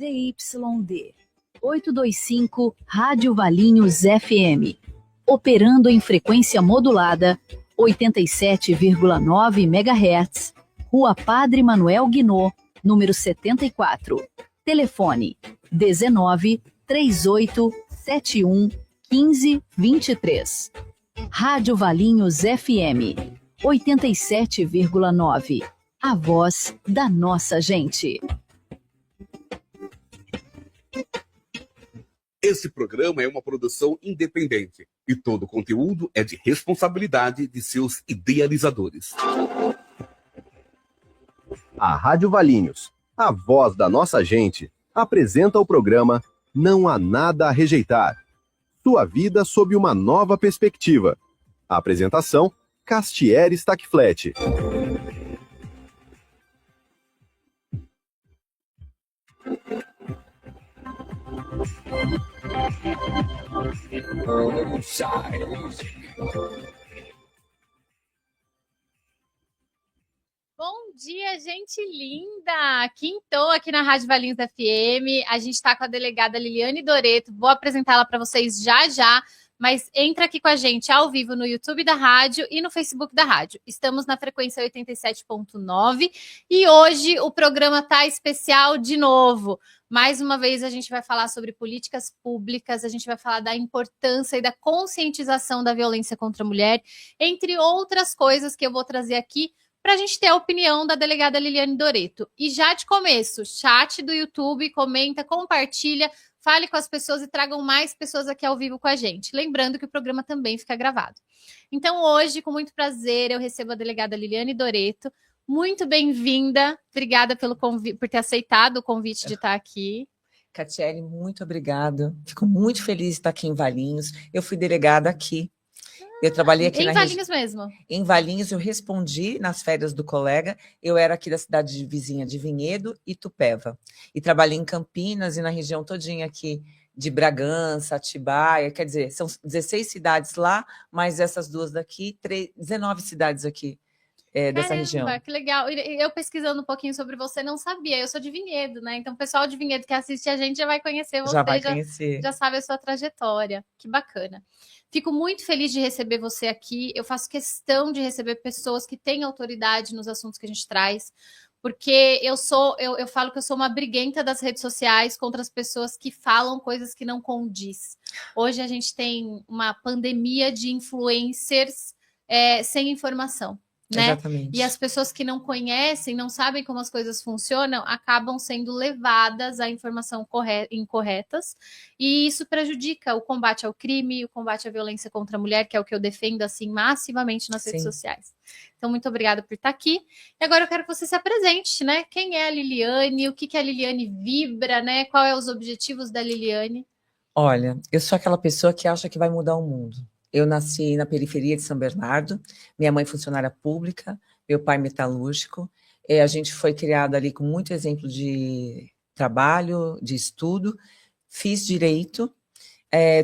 DYD 825 Rádio Valinhos FM, operando em frequência modulada 87,9 MHz, Rua Padre Manuel Guinaud, número 74. Telefone 19 38 71 15 23. Rádio Valinhos FM 87,9. A voz da nossa gente. Esse programa é uma produção independente e todo o conteúdo é de responsabilidade de seus idealizadores. A Rádio Valinhos, a voz da nossa gente, apresenta o programa Não Há Nada a Rejeitar. Sua vida sob uma nova perspectiva. A apresentação, Castier Stackflat. Bom dia, gente linda! Quintou aqui na Rádio Valinhos FM. A gente está com a delegada Liliane Doreto. Vou apresentá-la para vocês já já, mas entra aqui com a gente ao vivo no YouTube da rádio e no Facebook da rádio. Estamos na frequência 87.9 e hoje o programa tá especial de novo. Mais uma vez a gente vai falar sobre políticas públicas, a gente vai falar da importância e da conscientização da violência contra a mulher, entre outras coisas que eu vou trazer aqui para a gente ter a opinião da delegada Liliane Doreto. E já de começo, chat do YouTube, comenta, compartilha, fale com as pessoas e tragam mais pessoas aqui ao vivo com a gente. Lembrando que o programa também fica gravado. Então hoje, com muito prazer, eu recebo a delegada Liliane Doreto. Muito bem-vinda. Obrigada pelo por ter aceitado o convite de estar aqui. Catiele, muito obrigada. Fico muito feliz de estar aqui em Valinhos. Eu fui delegada aqui. Eu trabalhei aqui em Valinhos mesmo? Em Valinhos, eu respondi nas férias do colega. Eu era aqui da cidade vizinha de Vinhedo e Tupéva. E trabalhei em Campinas e na região todinha aqui de Bragança, Atibaia. Quer dizer, são 16 cidades lá, mas essas duas daqui, 19 cidades aqui. Dessa região. Que legal. Eu pesquisando um pouquinho sobre você, não sabia. Eu sou de Vinhedo, né? Então o pessoal de Vinhedo que assiste a gente já vai conhecer você. Já sabe a sua trajetória. Que bacana. Fico muito feliz de receber você aqui. Eu faço questão de receber pessoas que têm autoridade nos assuntos que a gente traz, porque eu falo que eu sou uma briguenta das redes sociais contra as pessoas que falam coisas que não condiz. Hoje a gente tem uma pandemia de influencers sem informação. Né? Exatamente. E as pessoas que não conhecem, não sabem como as coisas funcionam, acabam sendo levadas a informação incorretas, e isso prejudica o combate ao crime, o combate à violência contra a mulher, que é o que eu defendo assim massivamente nas redes sociais. Então, muito obrigada por estar aqui. E agora eu quero que você se apresente, né? Quem é a Liliane? O que a Liliane vibra, né? Qual é os objetivos da Liliane? Olha, eu sou aquela pessoa que acha que vai mudar o mundo. Eu nasci na periferia de São Bernardo, minha mãe funcionária pública, meu pai metalúrgico. A gente foi criado ali com muito exemplo de trabalho, de estudo. Fiz direito,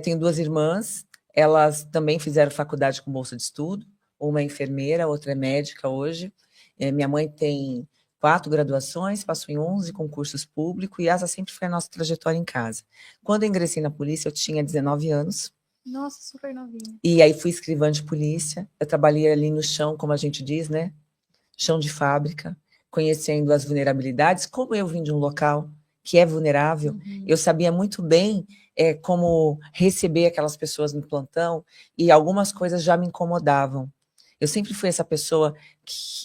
tenho duas irmãs, elas também fizeram faculdade com bolsa de estudo, uma é enfermeira, outra é médica hoje. Minha mãe tem 4 graduações, passou em 11 concursos públicos e essa sempre foi a nossa trajetória em casa. Quando eu ingressei na polícia, eu tinha 19 anos. Nossa, super novinha. E aí fui escrivã de polícia, eu trabalhei ali no chão, como a gente diz, né? Chão de fábrica, conhecendo as vulnerabilidades. Como eu vim de um local que é vulnerável, eu sabia muito bem como receber aquelas pessoas no plantão e algumas coisas já me incomodavam. Eu sempre fui essa pessoa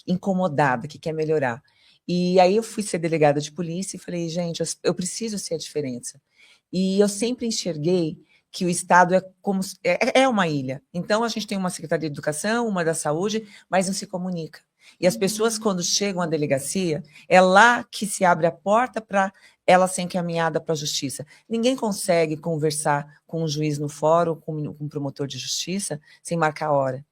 incomodada, que quer melhorar. E aí eu fui ser delegada de polícia e falei, gente, eu preciso ser a diferença. E eu sempre enxerguei que o Estado é uma ilha. Então, a gente tem uma Secretaria de Educação, uma da Saúde, mas não se comunica. E as pessoas, quando chegam à delegacia, é lá que se abre a porta para ela ser encaminhada para a justiça. Ninguém consegue conversar com um juiz no fórum, com um promotor de justiça, sem marcar hora.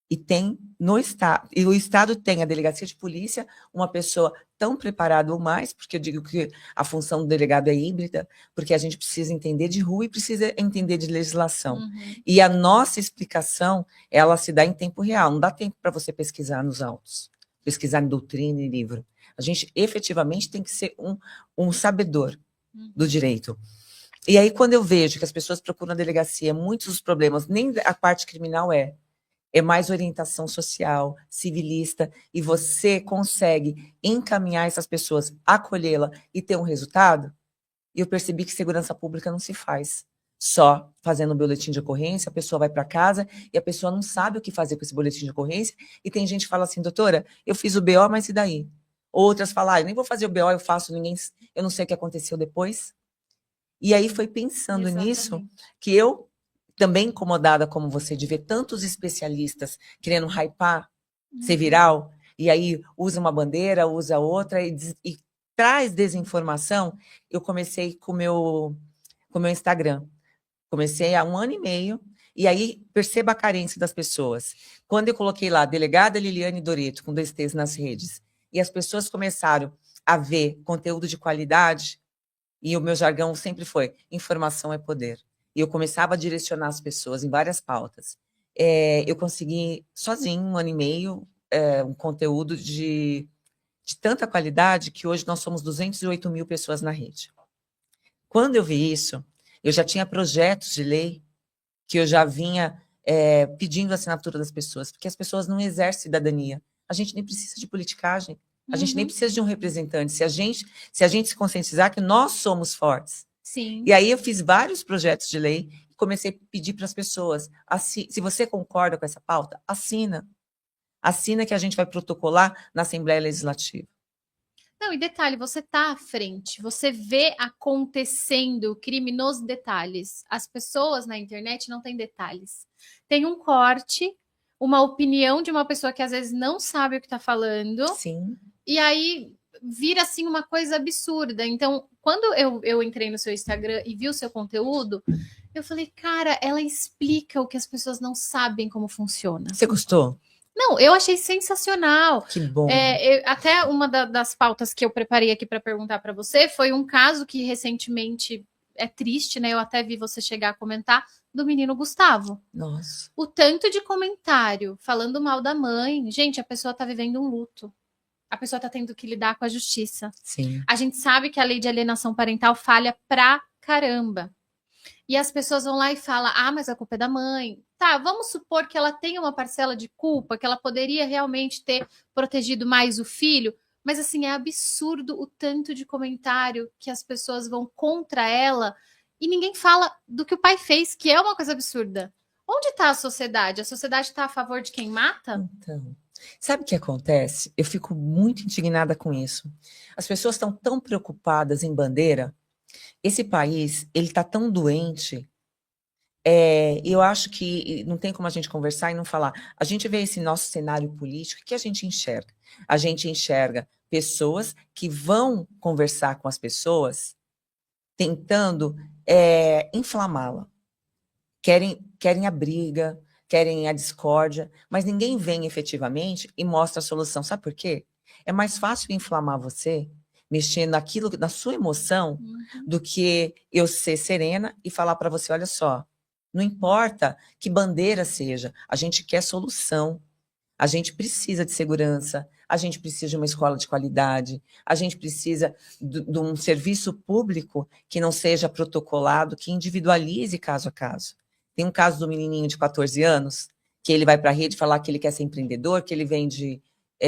E tem no Estado, e o Estado tem a delegacia de polícia, uma pessoa tão preparada ou mais, porque eu digo que a função do delegado é híbrida, porque a gente precisa entender de rua e precisa entender de legislação. E a nossa explicação, ela se dá em tempo real, não dá tempo para você pesquisar nos autos, pesquisar em doutrina e livro. A gente efetivamente tem que ser um sabedor do direito. E aí, quando eu vejo que as pessoas procuram a delegacia, muitos dos problemas, nem a parte criminal é mais orientação social, civilista, e você consegue encaminhar essas pessoas, acolhê-la e ter um resultado, e eu percebi que segurança pública não se faz só fazendo um boletim de ocorrência, a pessoa vai para casa e a pessoa não sabe o que fazer com esse boletim de ocorrência, e tem gente que fala assim, doutora, eu fiz o BO, mas e daí? Outras falam, eu nem vou fazer o BO, eu não sei o que aconteceu depois. E aí foi pensando nisso que eu, também incomodada como você, de ver tantos especialistas querendo hypar, ser viral, e aí usa uma bandeira, usa outra e traz desinformação, eu comecei com o meu Instagram. Comecei há 1 ano e meio, e aí perceba a carência das pessoas. Quando eu coloquei lá, delegada Liliane Doretto, com 2 T's nas redes, e as pessoas começaram a ver conteúdo de qualidade, e o meu jargão sempre foi, informação é poder. E eu começava a direcionar as pessoas em várias pautas. Eu consegui, sozinho, 1 ano e meio, um conteúdo de tanta qualidade que hoje nós somos 208 mil pessoas na rede. Quando eu vi isso, eu já tinha projetos de lei que eu já vinha pedindo a assinatura das pessoas, porque as pessoas não exercem cidadania. A gente nem precisa de politicagem, a gente nem precisa de um representante. Se a gente se conscientizar que nós somos fortes. Sim. E aí eu fiz vários projetos de lei e comecei a pedir para as pessoas, se você concorda com essa pauta, assina. Assina que a gente vai protocolar na Assembleia Legislativa. Não, e detalhe, você tá à frente, você vê acontecendo o crime nos detalhes. As pessoas na internet não têm detalhes. Tem um corte, uma opinião de uma pessoa que às vezes não sabe o que tá falando. Sim. E aí vira assim uma coisa absurda. Então, quando eu entrei no seu Instagram e vi o seu conteúdo, eu falei, cara, ela explica o que as pessoas não sabem como funciona. Você gostou? Não, eu achei sensacional. Que bom. Até uma das pautas que eu preparei aqui para perguntar para você foi um caso que recentemente é triste, né? Eu até vi você chegar a comentar, do menino Gustavo. Nossa. O tanto de comentário falando mal da mãe. Gente, a pessoa tá vivendo um luto. A pessoa tá tendo que lidar com a justiça. Sim. A gente sabe que a lei de alienação parental falha pra caramba. E as pessoas vão lá e falam, mas a culpa é da mãe. Tá, vamos supor que ela tenha uma parcela de culpa, que ela poderia realmente ter protegido mais o filho, mas assim, é absurdo o tanto de comentário que as pessoas vão contra ela e ninguém fala do que o pai fez, que é uma coisa absurda. Onde está a sociedade? A sociedade está a favor de quem mata? Então, sabe o que acontece? Eu fico muito indignada com isso. As pessoas estão tão preocupadas em bandeira. Esse país, ele está tão doente. Eu acho que não tem como a gente conversar e não falar. A gente vê esse nosso cenário político, o que a gente enxerga? A gente enxerga pessoas que vão conversar com as pessoas tentando inflamá-la. Querem a briga, querem a discórdia, mas ninguém vem efetivamente e mostra a solução. Sabe por quê? É mais fácil inflamar você, mexer naquilo, na sua emoção, do que eu ser serena e falar para você, olha só, não importa que bandeira seja, a gente quer solução, a gente precisa de segurança, a gente precisa de uma escola de qualidade, a gente precisa de um serviço público que não seja protocolado, que individualize caso a caso. Tem um caso do menininho de 14 anos, que ele vai para a rede falar que ele quer ser empreendedor, que ele vende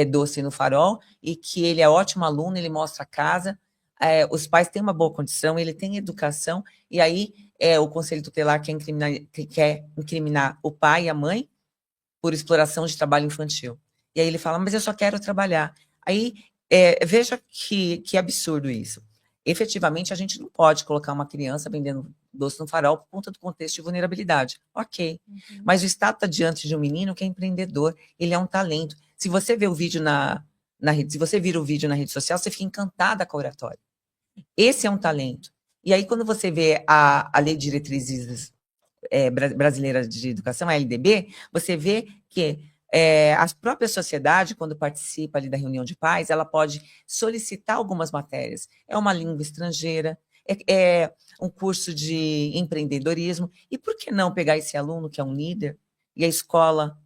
doce no Farol, e que ele é ótimo aluno, ele mostra a casa, os pais têm uma boa condição, ele tem educação, e aí o Conselho Tutelar quer incriminar o pai e a mãe por exploração de trabalho infantil. E aí ele fala, mas eu só quero trabalhar. Aí, veja que absurdo isso. Efetivamente, a gente não pode colocar uma criança vendendo doce no Farol por conta do contexto de vulnerabilidade. Ok. Mas o Estado está diante de um menino que é empreendedor, ele é um talento. Se você vê o vídeo na rede, se você vira o vídeo na rede social, você fica encantada com a oratória. Esse é um talento. E aí, quando você vê a Lei de Diretrizes Brasileira de Educação, a LDB, você vê que a própria sociedade, quando participa ali da reunião de pais, ela pode solicitar algumas matérias. É uma língua estrangeira, é um curso de empreendedorismo. E por que não pegar esse aluno que é um líder e a escola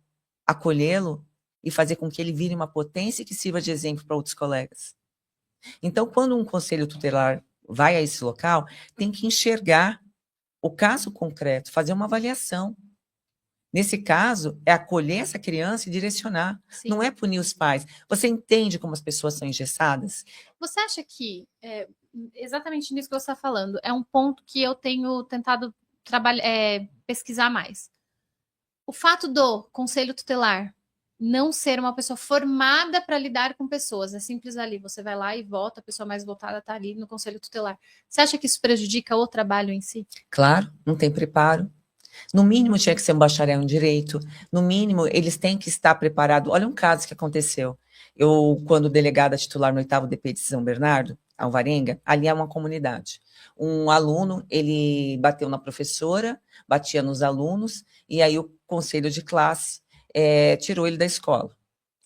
acolhê-lo e fazer com que ele vire uma potência que sirva de exemplo para outros colegas? Então, quando um conselho tutelar vai a esse local, tem que enxergar o caso concreto, fazer uma avaliação. Nesse caso, é acolher essa criança e direcionar. Sim. Não é punir os pais. Você entende como as pessoas são engessadas? Você acha que, exatamente nisso que você está falando, é um ponto que eu tenho tentado pesquisar mais. O fato do conselho tutelar não ser uma pessoa formada para lidar com pessoas, é simples ali, você vai lá e vota, a pessoa mais votada está ali no conselho tutelar. Você acha que isso prejudica o trabalho em si? Claro, não tem preparo. No mínimo, tinha que ser um bacharel em direito. No mínimo, eles têm que estar preparados. Olha um caso que aconteceu. Eu, quando delegada titular no 8º DP de São Bernardo, Alvarenga, ali é uma comunidade. Um aluno, ele bateu na professora, batia nos alunos, e aí o conselho de classe tirou ele da escola.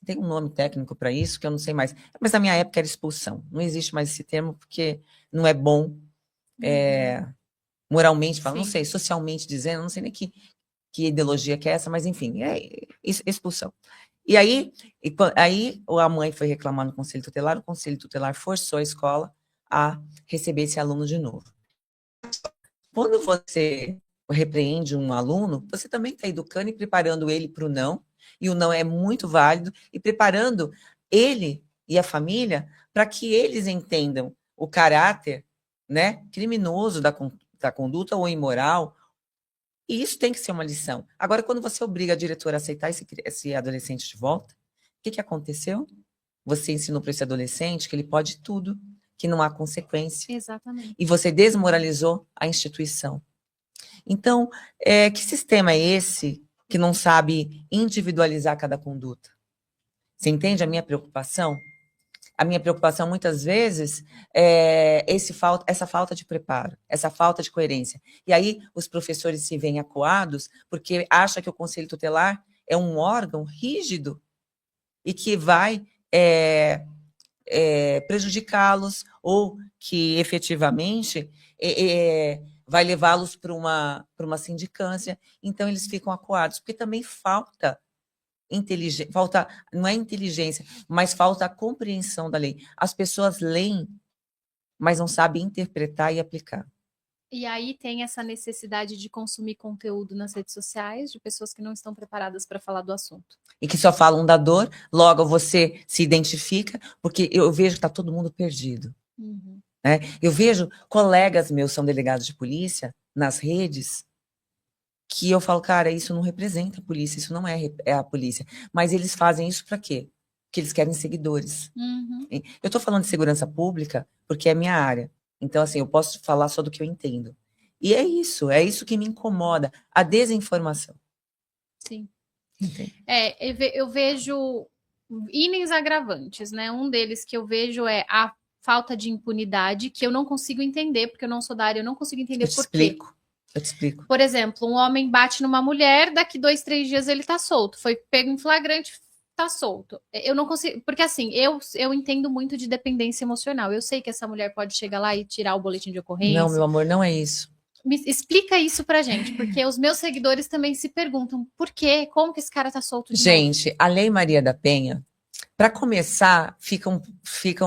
Tem um nome técnico para isso, que eu não sei mais. Mas na minha época era expulsão. Não existe mais esse termo, porque não é bom... moralmente, não sei, socialmente dizendo, não sei nem que ideologia que é essa, mas enfim, é expulsão. E aí a mãe foi reclamar no conselho tutelar, o conselho tutelar forçou a escola a receber esse aluno de novo. Quando você repreende um aluno, você também está educando e preparando ele para o não, e o não é muito válido, e preparando ele e a família para que eles entendam o caráter, né, criminoso da conduta ou imoral, e isso tem que ser uma lição. Agora, quando você obriga a diretora a aceitar esse adolescente de volta, o que aconteceu? Você ensinou para esse adolescente que ele pode tudo, que não há consequência. Exatamente. E você desmoralizou a instituição. Então, que sistema é esse que não sabe individualizar cada conduta? Você entende a minha preocupação? A minha preocupação, muitas vezes, é essa falta de preparo, essa falta de coerência. E aí, os professores se veem acuados porque acham que o conselho tutelar é um órgão rígido e que vai prejudicá-los ou que, efetivamente, vai levá-los para uma sindicância. Então, eles ficam acuados, porque também falta não é inteligência, mas falta a compreensão da lei. As pessoas leem, mas não sabem interpretar e aplicar. E aí tem essa necessidade de consumir conteúdo nas redes sociais de pessoas que não estão preparadas para falar do assunto. E que só falam da dor, logo você se identifica, porque eu vejo que está todo mundo perdido. Uhum. Né? Eu vejo colegas meus são delegados de polícia nas redes, que eu falo, cara, isso não representa a polícia, isso não é a polícia. Mas eles fazem isso para quê? Porque eles querem seguidores. Uhum. Eu estou falando de segurança pública porque é minha área. Então, assim, eu posso falar só do que eu entendo. E é isso que me incomoda, a desinformação. Sim. Entendi. Eu vejo itens agravantes, né? Um deles que eu vejo é a falta de impunidade, que eu não consigo entender, porque eu não sou da área, eu não consigo entender por quê. Eu te explico. Por exemplo, um homem bate numa mulher, daqui 2, 3 dias ele tá solto. Foi pego em flagrante, tá solto. Eu não consigo, porque assim, eu entendo muito de dependência emocional. Eu sei que essa mulher pode chegar lá e tirar o boletim de ocorrência. Não, meu amor, não é isso. Me explica isso pra gente, porque os meus seguidores também se perguntam por quê? Como que esse cara tá solto de novo? Gente, a Lei Maria da Penha, para começar, ficam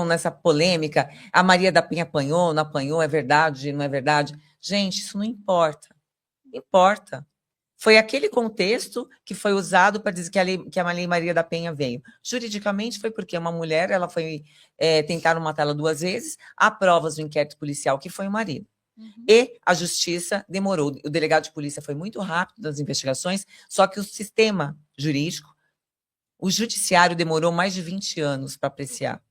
nessa polêmica, a Maria da Penha apanhou, não apanhou, é verdade, não é verdade? Gente, isso não importa. Importa. Foi aquele contexto que foi usado para dizer que a Lei Maria da Penha veio. Juridicamente foi porque uma mulher, ela foi tentaram matá-la 2 vezes, há provas do inquérito policial que foi o marido. Uhum. E a justiça demorou. O delegado de polícia foi muito rápido nas investigações, só que o sistema jurídico, o judiciário demorou mais de 20 anos para apreciar.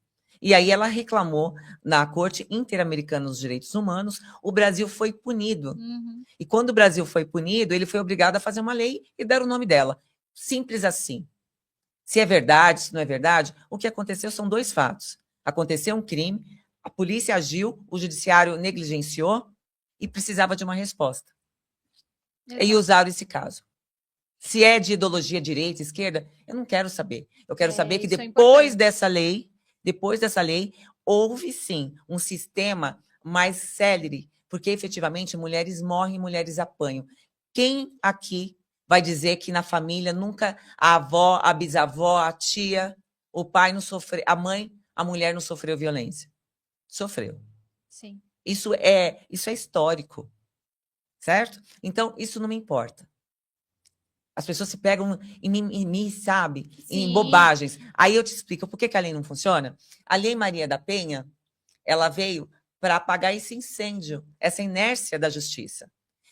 E aí ela reclamou na Corte Interamericana dos Direitos Humanos, o Brasil foi punido. Uhum. E quando o Brasil foi punido, ele foi obrigado a fazer uma lei e dar o nome dela. Simples assim. Se é verdade, se não é verdade, o que aconteceu são 2 fatos. Aconteceu um crime, a polícia agiu, o judiciário negligenciou e precisava de uma resposta. Exato. E usaram esse caso. Se é de ideologia direita, esquerda, eu não quero saber. Eu quero saber que depois dessa lei, houve sim um sistema mais célere, porque efetivamente mulheres morrem, mulheres apanham. Quem aqui vai dizer que na família nunca a avó, a bisavó, a tia, o pai não sofreu, a mãe, a mulher não sofreu violência? sofreu. Sim. Isso é histórico, certo? Então, isso não me importa. As pessoas se pegam em mimimi, sabe? Em Sim. bobagens. Aí eu te explico por que a lei não funciona. A Lei Maria da Penha, ela veio para apagar esse incêndio, essa inércia da justiça.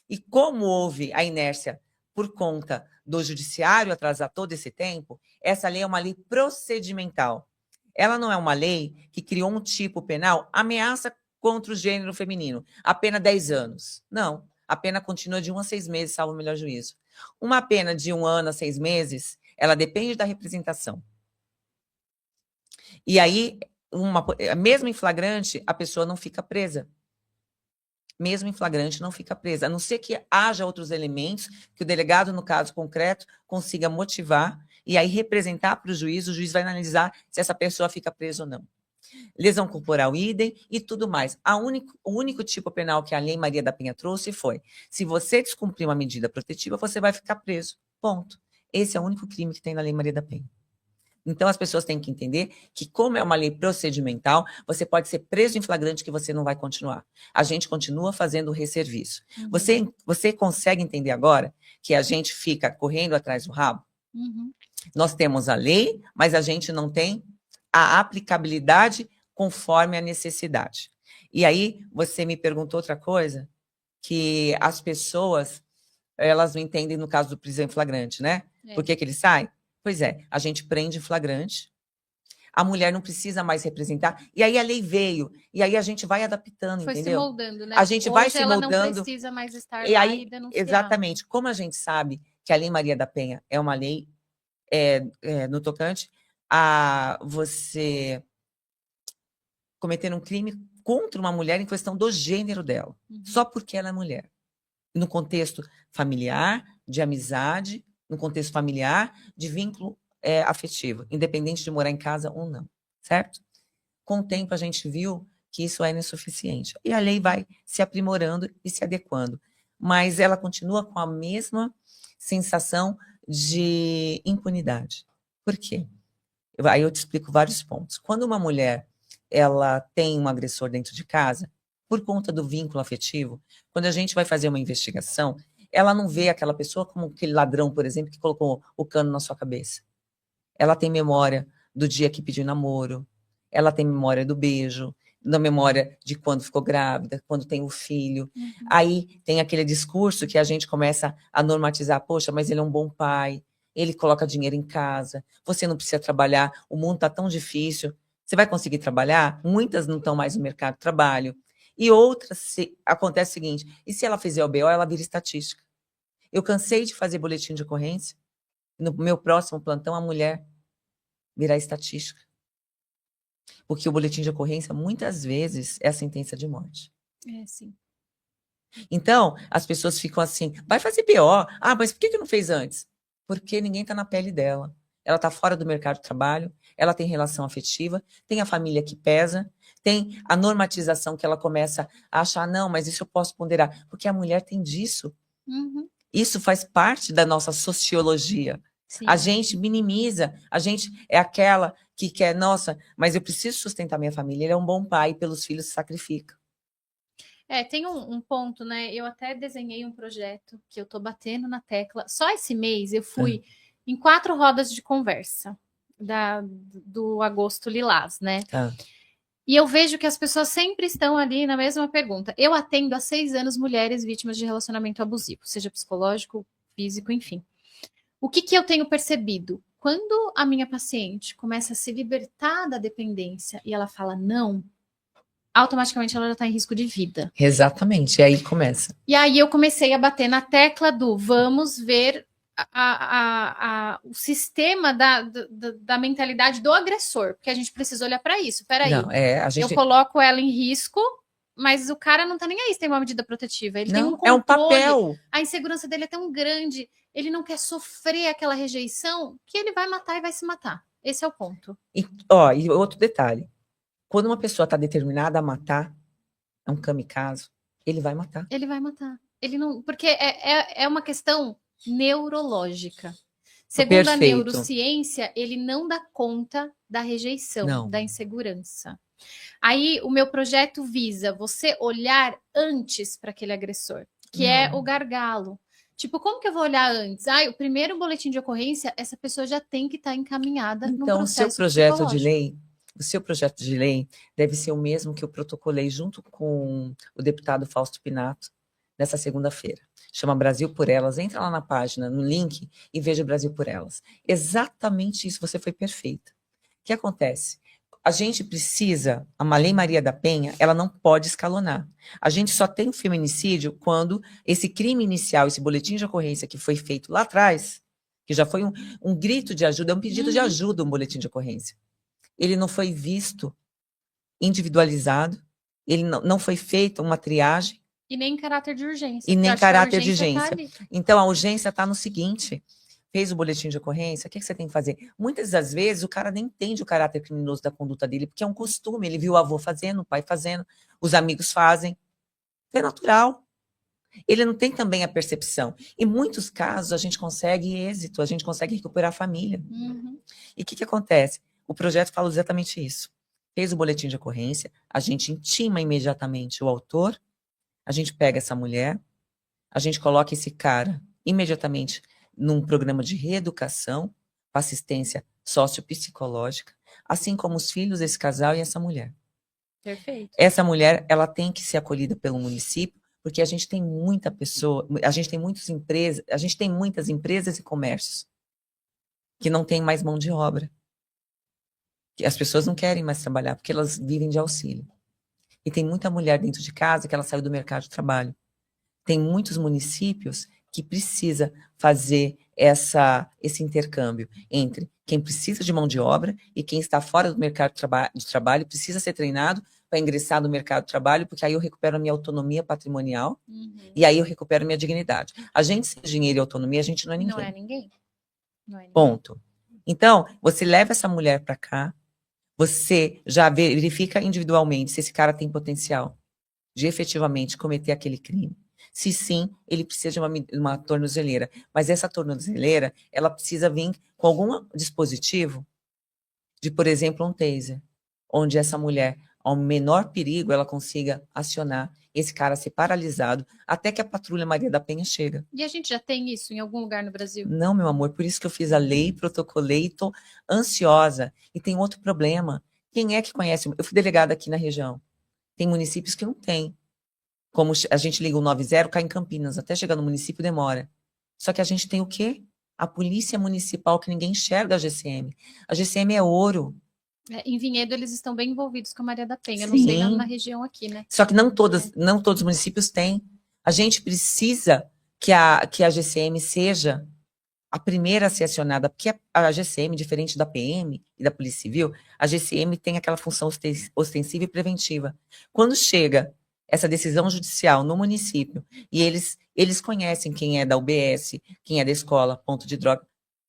E como houve a inércia por conta do judiciário atrasar todo esse tempo, essa lei é uma lei procedimental. Ela não é uma lei que criou um tipo penal, ameaça contra o gênero feminino, a pena 10 anos. Não, a pena continua de 1 a 6 meses, salvo o melhor juízo. Uma pena de 1 ano a 6 meses, ela depende da representação. E aí, mesmo em flagrante, a pessoa não fica presa. Mesmo em flagrante, não fica presa, a não ser que haja outros elementos que o delegado, no caso concreto, consiga motivar e aí representar para o juiz vai analisar se essa pessoa fica presa ou não. Lesão corporal idem e tudo mais. O único tipo penal que a Lei Maria da Penha trouxe foi: se você descumprir uma medida protetiva, você vai ficar preso. Ponto. Esse é o único crime que tem na Lei Maria da Penha. Então, as pessoas têm que entender que, como é uma lei procedimental, você pode ser preso em flagrante que você não vai continuar. A gente continua fazendo o resserviço. Uhum. Você consegue entender agora que a gente fica correndo atrás do rabo? Uhum. Nós temos a lei, mas a gente não tem a aplicabilidade conforme a necessidade. E aí, você me perguntou outra coisa, que as pessoas, elas não entendem no caso do prisão em flagrante, né? Por que ele sai? Pois é, a gente prende em flagrante, a mulher não precisa mais representar, e aí a lei veio, e aí a gente vai adaptando, Foi entendeu? se moldando, né? A gente vai Hoje se ela moldando. não precisa mais estar E lá aí, e denunciar. exatamente, como a gente sabe que a Lei Maria da Penha é uma lei no tocante a você cometer um crime contra uma mulher em questão do gênero dela, só porque ela é mulher. No contexto familiar, de amizade, no contexto familiar, de vínculo afetivo, independente de morar em casa ou não, certo? Com o tempo, a gente viu que isso é insuficiente. E a lei vai se aprimorando e se adequando. Mas ela continua com a mesma sensação de impunidade. Por quê? Aí eu te explico vários pontos. Quando uma mulher ela tem um agressor dentro de casa, por conta do vínculo afetivo, quando a gente vai fazer uma investigação, ela não vê aquela pessoa como aquele ladrão, por exemplo, que colocou o cano na sua cabeça. Ela tem memória do dia que pediu namoro, ela tem memória do beijo, da memória de quando ficou grávida, quando tem o filho. Aí tem aquele discurso que a gente começa a normatizar: poxa, mas ele é um bom pai, ele coloca dinheiro em casa, você não precisa trabalhar, o mundo está tão difícil, você vai conseguir trabalhar? Muitas não estão mais no mercado de trabalho. E outras, acontece o seguinte: e se ela fizer o BO, ela vira estatística. Eu cansei de fazer boletim de ocorrência, no meu próximo plantão a mulher virar estatística. Porque o boletim de ocorrência, muitas vezes, é a sentença de morte. É, sim. Então, as pessoas ficam assim: vai fazer BO. Ah, mas por que não fez antes? Porque ninguém está na pele dela. Ela está fora do mercado de trabalho, ela tem relação afetiva, tem a família que pesa, tem a normatização que ela começa a achar: não, mas isso eu posso ponderar. Porque a mulher tem disso. Isso faz parte da nossa sociologia. Sim. A gente minimiza, a gente é aquela que quer: nossa, mas eu preciso sustentar minha família, ele é um bom pai, pelos filhos se sacrifica. Tem um ponto, né? Eu até desenhei um projeto que eu tô batendo na tecla. Só esse mês eu fui em 4 rodas de conversa do Agosto Lilás, né? E eu vejo que as pessoas sempre estão ali na mesma pergunta. Eu atendo há 6 anos mulheres vítimas de relacionamento abusivo, seja psicológico, físico, enfim. O que eu tenho percebido? Quando a minha paciente começa a se libertar da dependência e ela fala não, automaticamente ela já está em risco de vida. Exatamente, e aí começa. E aí eu comecei a bater na tecla do vamos ver o sistema da mentalidade do agressor, porque a gente precisa olhar para isso. Peraí, eu coloco ela em risco, mas o cara não tá nem aí se tem uma medida protetiva. Ele tem um controle. É um papel. A insegurança dele é tão grande, ele não quer sofrer aquela rejeição, que ele vai matar e vai se matar. Esse é o ponto. E outro detalhe. Quando uma pessoa está determinada a matar, é um kamikaze, ele vai matar. Ele vai matar. Ele não, porque é uma questão neurológica. Segundo a neurociência, ele não dá conta da rejeição, da insegurança. Aí o meu projeto visa você olhar antes para aquele agressor, que é o gargalo. Tipo, como que eu vou olhar antes? O primeiro boletim de ocorrência, essa pessoa já tem que estar encaminhada num Então, processo psicológico. o seu projeto de lei deve ser o mesmo que eu protocolei junto com o deputado Fausto Pinato nessa segunda-feira. Chama Brasil por Elas. Entra lá na página, no link, e veja Brasil por Elas. Exatamente isso, você foi perfeita. O que acontece? A gente precisa, a Lei Maria da Penha, ela não pode escalonar. A gente só tem o feminicídio quando esse crime inicial, esse boletim de ocorrência que foi feito lá atrás, que já foi um grito de ajuda, é um pedido de ajuda, um boletim de ocorrência. Ele não foi visto individualizado, ele não foi feita uma triagem. E nem em caráter de urgência. E nem caráter de urgência. Tá, então, a urgência está no seguinte: fez o boletim de ocorrência, o que você tem que fazer? Muitas das vezes, o cara nem entende o caráter criminoso da conduta dele, porque é um costume, ele viu o avô fazendo, o pai fazendo, os amigos fazem. É natural. Ele não tem também a percepção. Em muitos casos, a gente consegue êxito, a gente consegue recuperar a família. E o que acontece? O projeto fala exatamente isso. Fez o boletim de ocorrência, a gente intima imediatamente o autor, a gente pega essa mulher, a gente coloca esse cara imediatamente num programa de reeducação, com assistência sociopsicológica, assim como os filhos desse casal e essa mulher. Perfeito. Essa mulher, ela tem que ser acolhida pelo município, porque a gente tem muita pessoa, a gente tem muitas empresas e comércios que não tem mais mão de obra. Que as pessoas não querem mais trabalhar, porque elas vivem de auxílio. E tem muita mulher dentro de casa que ela saiu do mercado de trabalho. Tem muitos municípios que precisa fazer esse intercâmbio entre quem precisa de mão de obra e quem está fora do mercado de trabalho precisa ser treinado para ingressar no mercado de trabalho, porque aí eu recupero a minha autonomia patrimonial e aí eu recupero a minha dignidade. A gente sem dinheiro e autonomia, a gente não é ninguém. Não é ninguém. Não é ninguém. Ponto. Então, você leva essa mulher para cá, você já verifica individualmente se esse cara tem potencial de efetivamente cometer aquele crime. Se sim, ele precisa de uma tornozeleira. Mas essa tornozeleira, ela precisa vir com algum dispositivo de, por exemplo, um taser, onde essa mulher, ao menor perigo, ela consiga acionar esse cara ser paralisado até que a patrulha Maria da Penha chega. E a gente já tem isso em algum lugar no Brasil? Não, meu amor, por isso que eu fiz a lei, protocolei, estou ansiosa. E tem outro problema. Quem é que conhece? Eu fui delegada aqui na região. Tem municípios que não tem. Como a gente liga o 90, cai em Campinas, até chegar no município demora. Só que a gente tem o quê? A polícia municipal, que ninguém enxerga a GCM. A GCM é ouro. Em Vinhedo, eles estão bem envolvidos com a Maria da Penha. Eu Sim. não sei na região aqui, né? Só que não todos os municípios têm. A gente precisa que a GCM seja a primeira a ser acionada, porque a GCM, diferente da PM e da Polícia Civil, a GCM tem aquela função ostensiva e preventiva. Quando chega essa decisão judicial no município e eles conhecem quem é da UBS, quem é da escola, ponto de droga,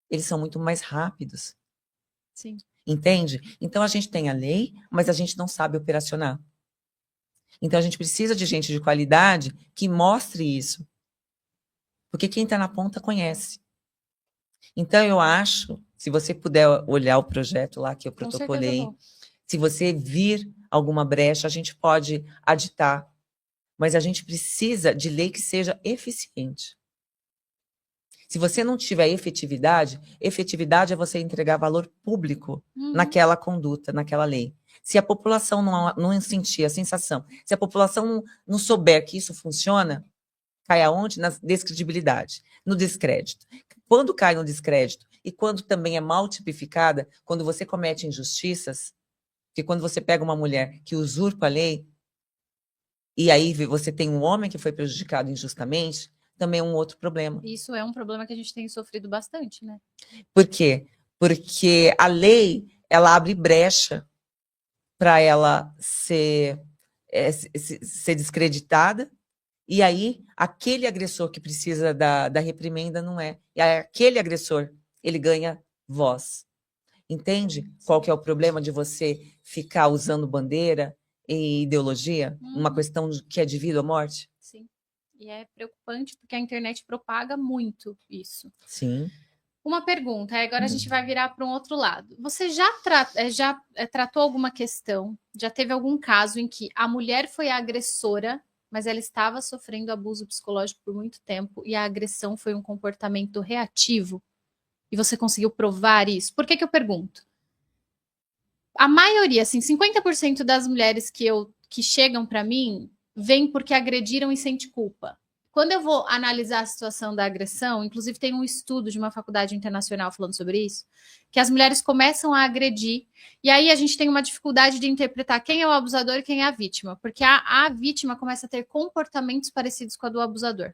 eles são muito mais rápidos. Sim. Entende? Então a gente tem a lei, mas a gente não sabe operacionar. Então a gente precisa de gente de qualidade que mostre isso. Porque quem está na ponta conhece. Então eu acho, se você puder olhar o projeto lá que eu protocolei, se você vir alguma brecha, a gente pode aditar. Mas a gente precisa de lei que seja eficiente. Se você não tiver efetividade é você entregar valor público naquela conduta, naquela lei. Se a população não sentir a sensação, se a população não souber que isso funciona, cai aonde? Na descredibilidade, no descrédito. Quando cai no descrédito e quando também é mal tipificada, quando você comete injustiças, que quando você pega uma mulher que usurpa a lei, e aí você tem um homem que foi prejudicado injustamente, também é um outro problema. Isso é um problema que a gente tem sofrido bastante, né? Por quê? Porque a lei, ela abre brecha para ela ser descreditada, e aí aquele agressor que precisa da reprimenda não é. E aí, aquele agressor, ele ganha voz. Entende qual que é o problema de você ficar usando bandeira e ideologia? Uma questão que é de vida ou morte? Sim. E é preocupante porque a internet propaga muito isso. Sim. Uma pergunta, aí agora a gente vai virar para um outro lado. Você já tratou alguma questão, já teve algum caso em que a mulher foi a agressora, mas ela estava sofrendo abuso psicológico por muito tempo e a agressão foi um comportamento reativo? E você conseguiu provar isso? Por que que eu pergunto? A maioria, assim, 50% das mulheres que chegam para mim vêm porque agrediram e sente culpa. Quando eu vou analisar a situação da agressão, inclusive tem um estudo de uma faculdade internacional falando sobre isso, que as mulheres começam a agredir, e aí a gente tem uma dificuldade de interpretar quem é o abusador e quem é a vítima, porque a vítima começa a ter comportamentos parecidos com a do abusador.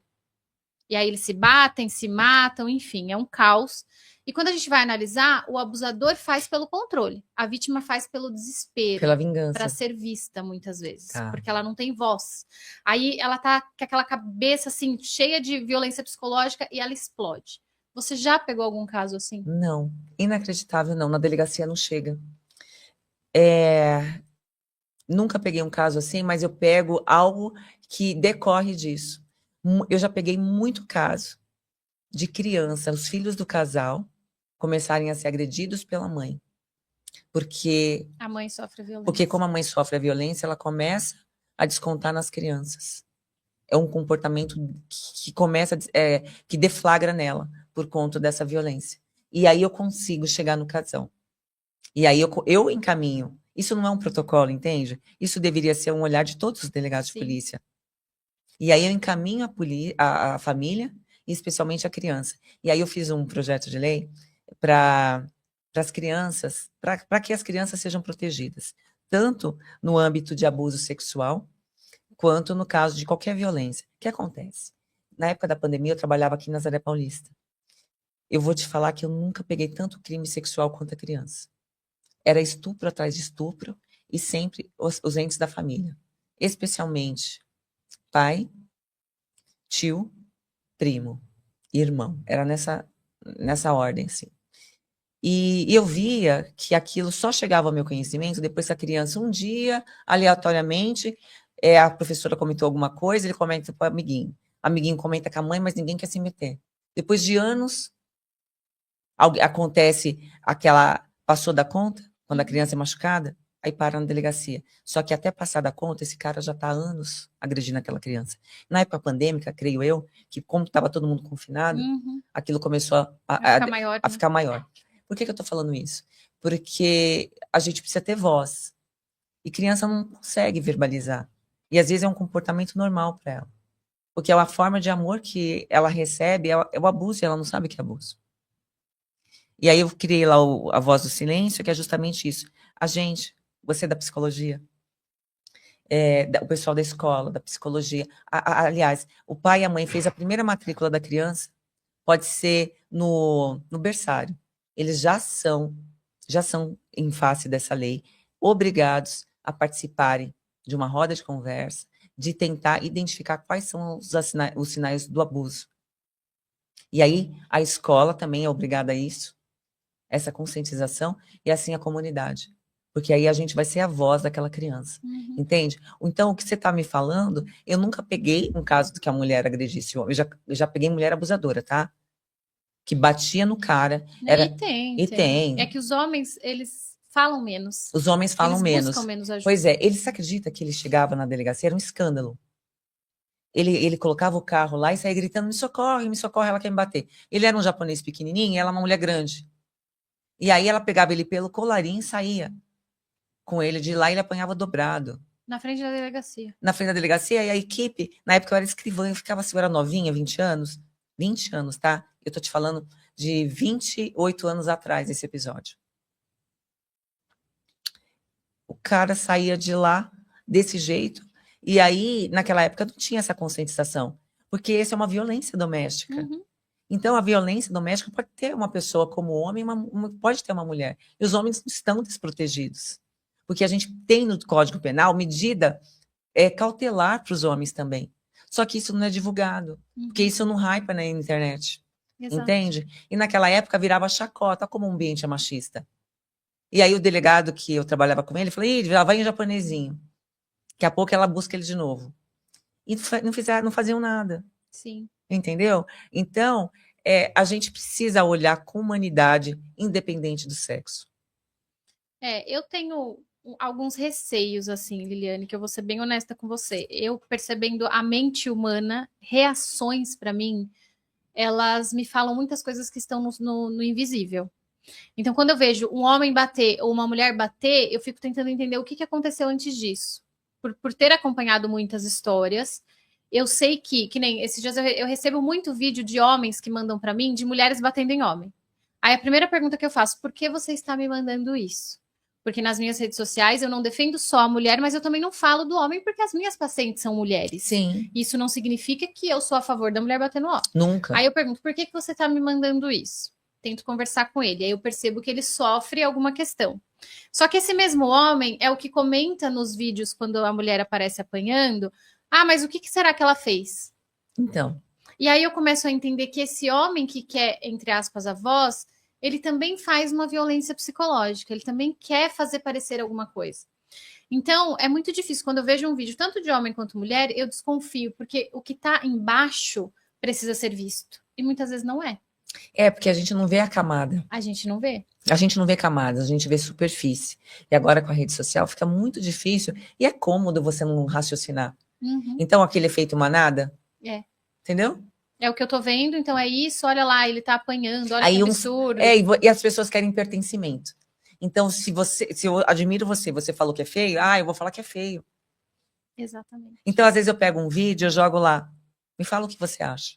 E aí eles se batem, se matam, enfim, é um caos. E quando a gente vai analisar, o abusador faz pelo controle, a vítima faz pelo desespero, Pela vingança. para ser vista muitas vezes, Tá. porque ela não tem voz. Aí ela tá com aquela cabeça assim cheia de violência psicológica e ela explode. Você já pegou algum caso assim? Não, inacreditável não, na delegacia não chega. Nunca peguei um caso assim, mas eu pego algo que decorre disso. Eu já peguei muito caso de criança, os filhos do casal, começarem a ser agredidos pela mãe. Porque A mãe sofre violência. Porque como a mãe sofre a violência, ela começa a descontar nas crianças. É um comportamento que começa, que deflagra nela por conta dessa violência. E aí eu consigo chegar no casal. E aí eu encaminho. Isso não é um protocolo, entende? Isso deveria ser um olhar de todos os delegados Sim. de polícia. E aí eu encaminho a família, e especialmente a criança. E aí eu fiz um projeto de lei para as crianças, para que as crianças sejam protegidas, tanto no âmbito de abuso sexual, quanto no caso de qualquer violência. O que acontece? Na época da pandemia, eu trabalhava aqui em Nazaré Paulista. Eu vou te falar que eu nunca peguei tanto crime sexual quanto a criança. Era estupro atrás de estupro, e sempre os entes da família. Especialmente pai, tio, primo, irmão. Era nessa ordem, assim. E eu via que aquilo só chegava ao meu conhecimento depois que a criança, um dia, aleatoriamente, a professora comentou alguma coisa, ele comenta para o amiguinho. Amiguinho comenta com a mãe, mas ninguém quer se meter. Depois de anos, acontece passou da conta, quando a criança é machucada, aí para na delegacia. Só que até passar da conta, esse cara já está há anos agredindo aquela criança. Na época pandêmica, creio eu, que como estava todo mundo confinado, aquilo começou a ficar maior. Por que eu estou falando isso? Porque a gente precisa ter voz. E criança não consegue verbalizar. E às vezes é um comportamento normal para ela. Porque é uma forma de amor que ela recebe, é o abuso, e ela não sabe que é abuso. E aí eu criei lá a Voz do Silêncio, que é justamente isso. A gente, você da psicologia, o pessoal da escola, da psicologia. Aliás, o pai e a mãe fez a primeira matrícula da criança, pode ser no berçário. Eles já são, em face dessa lei, obrigados a participarem de uma roda de conversa, de tentar identificar quais são os sinais do abuso. E aí, a escola também é obrigada a isso, essa conscientização, e assim a comunidade. Porque aí a gente vai ser a voz daquela criança, entende? Então, o que você está me falando, eu nunca peguei um caso de que a mulher agredisse o homem. Eu já peguei mulher abusadora, tá? Que batia no cara. E tem. É que os homens, eles falam menos. Os homens falam menos. Buscam menos ajuda. Pois é, ele se acredita que ele chegava na delegacia, era um escândalo. Ele colocava o carro lá e saía gritando, me socorre, ela quer me bater. Ele era um japonês pequenininho e ela uma mulher grande. E aí ela pegava ele pelo colarinho e saía com ele de lá, e ele apanhava dobrado. Na frente da delegacia. Na frente da delegacia, e a equipe, na época eu era escrivã, eu ficava assim, eu era novinha, 20 anos. 20 anos, tá? Eu tô te falando de 28 anos atrás, esse episódio. O cara saía de lá desse jeito, e aí, naquela época, não tinha essa conscientização, porque essa é uma violência doméstica. Então, a violência doméstica pode ter uma pessoa como homem, pode ter uma mulher. E os homens não estão desprotegidos. Porque a gente tem no Código Penal medida cautelar para os homens também. Só que isso não é divulgado, porque isso não hypa na internet. Exato. Entende? E naquela época virava chacota, como um ambiente é machista. E aí o delegado que eu trabalhava com ele, falou, já vai em japonesinho. Daqui a pouco ela busca ele de novo. E não faziam nada. Sim. Entendeu? Então, a gente precisa olhar com humanidade, independente do sexo. Eu tenho alguns receios, assim, Liliane, que eu vou ser bem honesta com você. Eu percebendo a mente humana, reações para mim, elas me falam muitas coisas que estão no invisível. Então, quando eu vejo um homem bater ou uma mulher bater, eu fico tentando entender o que aconteceu antes disso. Por ter acompanhado muitas histórias, eu sei que nem esses dias eu recebo muito vídeo de homens que mandam para mim de mulheres batendo em homem. Aí a primeira pergunta que eu faço, por que você está me mandando isso? Porque nas minhas redes sociais eu não defendo só a mulher, mas eu também não falo do homem porque as minhas pacientes são mulheres. Sim. Isso não significa que eu sou a favor da mulher batendo no homem. Nunca. Aí eu pergunto, por que você está me mandando isso? Tento conversar com ele. Aí eu percebo que ele sofre alguma questão. Só que esse mesmo homem é o que comenta nos vídeos quando a mulher aparece apanhando. Ah, mas o que será que ela fez? Então. E aí eu começo a entender que esse homem que quer, entre aspas, a voz, ele também faz uma violência psicológica. Ele também quer fazer parecer alguma coisa. Então, é muito difícil. Quando eu vejo um vídeo, tanto de homem quanto mulher, eu desconfio. Porque o que está embaixo precisa ser visto. E muitas vezes não é. Porque a gente não vê a camada. A gente não vê. A gente não vê camadas, a gente vê superfície. E agora com a rede social fica muito difícil e é cômodo você não raciocinar. Uhum. Então aquele efeito manada, entendeu? É o que eu tô vendo, então é isso, olha lá, ele tá apanhando, olha Aí que absurdo. E as pessoas querem pertencimento. Então se eu admiro você falou que é feio, eu vou falar que é feio. Exatamente. Então às vezes eu pego um vídeo, eu jogo lá, me fala o que você acha.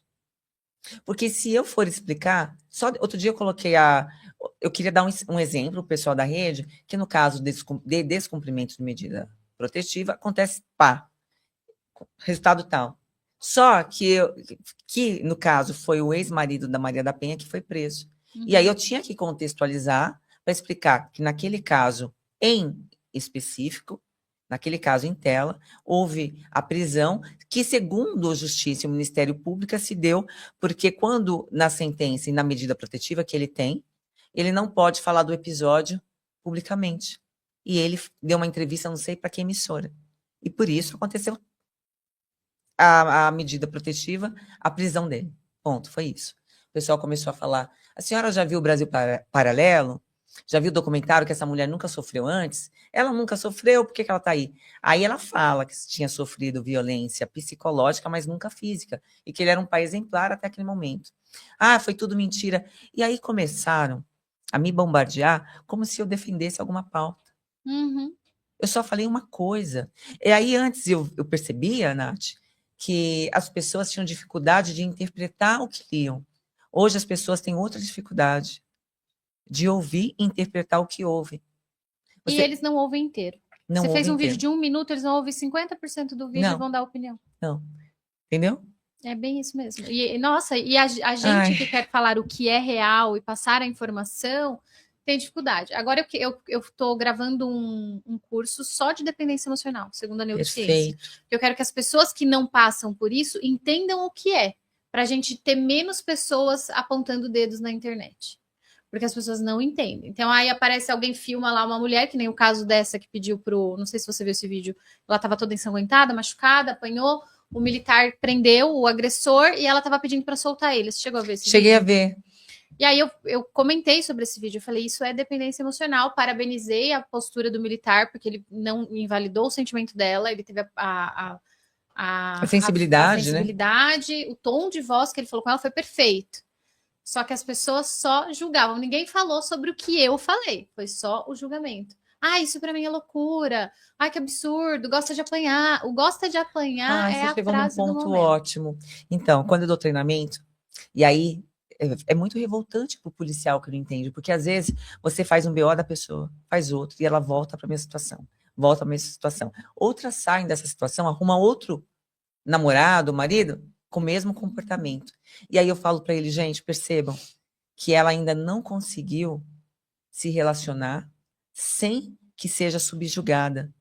Porque se eu for explicar, só outro dia eu coloquei eu queria dar um exemplo, o pessoal da rede, que no caso de descumprimento de medida protetiva, acontece resultado tal. Só que no caso foi o ex-marido da Maria da Penha que foi preso. Uhum. E aí eu tinha que contextualizar para explicar que naquele caso em específico, naquele caso em tela, houve a prisão que, segundo a Justiça e o Ministério Público, se deu porque quando na sentença e na medida protetiva que ele tem, ele não pode falar do episódio publicamente. E ele deu uma entrevista, não sei para que emissora. E por isso aconteceu a medida protetiva, a prisão dele. Ponto, foi isso. O pessoal começou a falar, a senhora já viu o Brasil Paralelo? Já viu o documentário que essa mulher nunca sofreu antes? Ela nunca sofreu, por que ela está aí? Aí ela fala que tinha sofrido violência psicológica, mas nunca física, e que ele era um pai exemplar até aquele momento. Foi tudo mentira. E aí começaram a me bombardear como se eu defendesse alguma pauta. Uhum. Eu só falei uma coisa. E aí antes eu percebia, Nath, que as pessoas tinham dificuldade de interpretar o que liam. Hoje as pessoas têm outra dificuldade de ouvir e interpretar o que ouvem. E eles não ouvem inteiro. Você fez um vídeo de 1 minuto, eles vão ouvir 50% do vídeo e vão dar opinião. Não. Entendeu? É bem isso mesmo. E, nossa, e a gente que quer falar o que é real e passar a informação tem dificuldade. Agora eu estou gravando um curso só de dependência emocional, segundo a neurociência. Eu quero que as pessoas que não passam por isso entendam o que é, para a gente ter menos pessoas apontando dedos na internet. Porque as pessoas não entendem. Então, aí aparece alguém, filma lá uma mulher, que nem o caso dessa que pediu não sei se você viu esse vídeo, ela estava toda ensanguentada, machucada, apanhou, o militar prendeu o agressor e ela estava pedindo para soltar ele. Você chegou a ver esse vídeo? Cheguei a ver. E aí eu comentei sobre esse vídeo, eu falei, isso é dependência emocional, parabenizei a postura do militar, porque ele não invalidou o sentimento dela, ele teve a sensibilidade, né? O tom de voz que ele falou com ela foi perfeito. Só que as pessoas só julgavam. Ninguém falou sobre o que eu falei. Foi só o julgamento. Isso pra mim é loucura. Que absurdo. Gosta de apanhar. O gosta de apanhar é a frase do momento. Você chegou num ponto ótimo. Então, quando eu dou treinamento, e aí é muito revoltante pro policial que não entende, porque às vezes você faz um BO da pessoa, faz outro, e ela volta pra mesma situação. Volta pra mesma situação. Outras saem dessa situação, arruma outro namorado, marido, com o mesmo comportamento. E aí eu falo para ele, gente, percebam que ela ainda não conseguiu se relacionar sem que seja subjugada.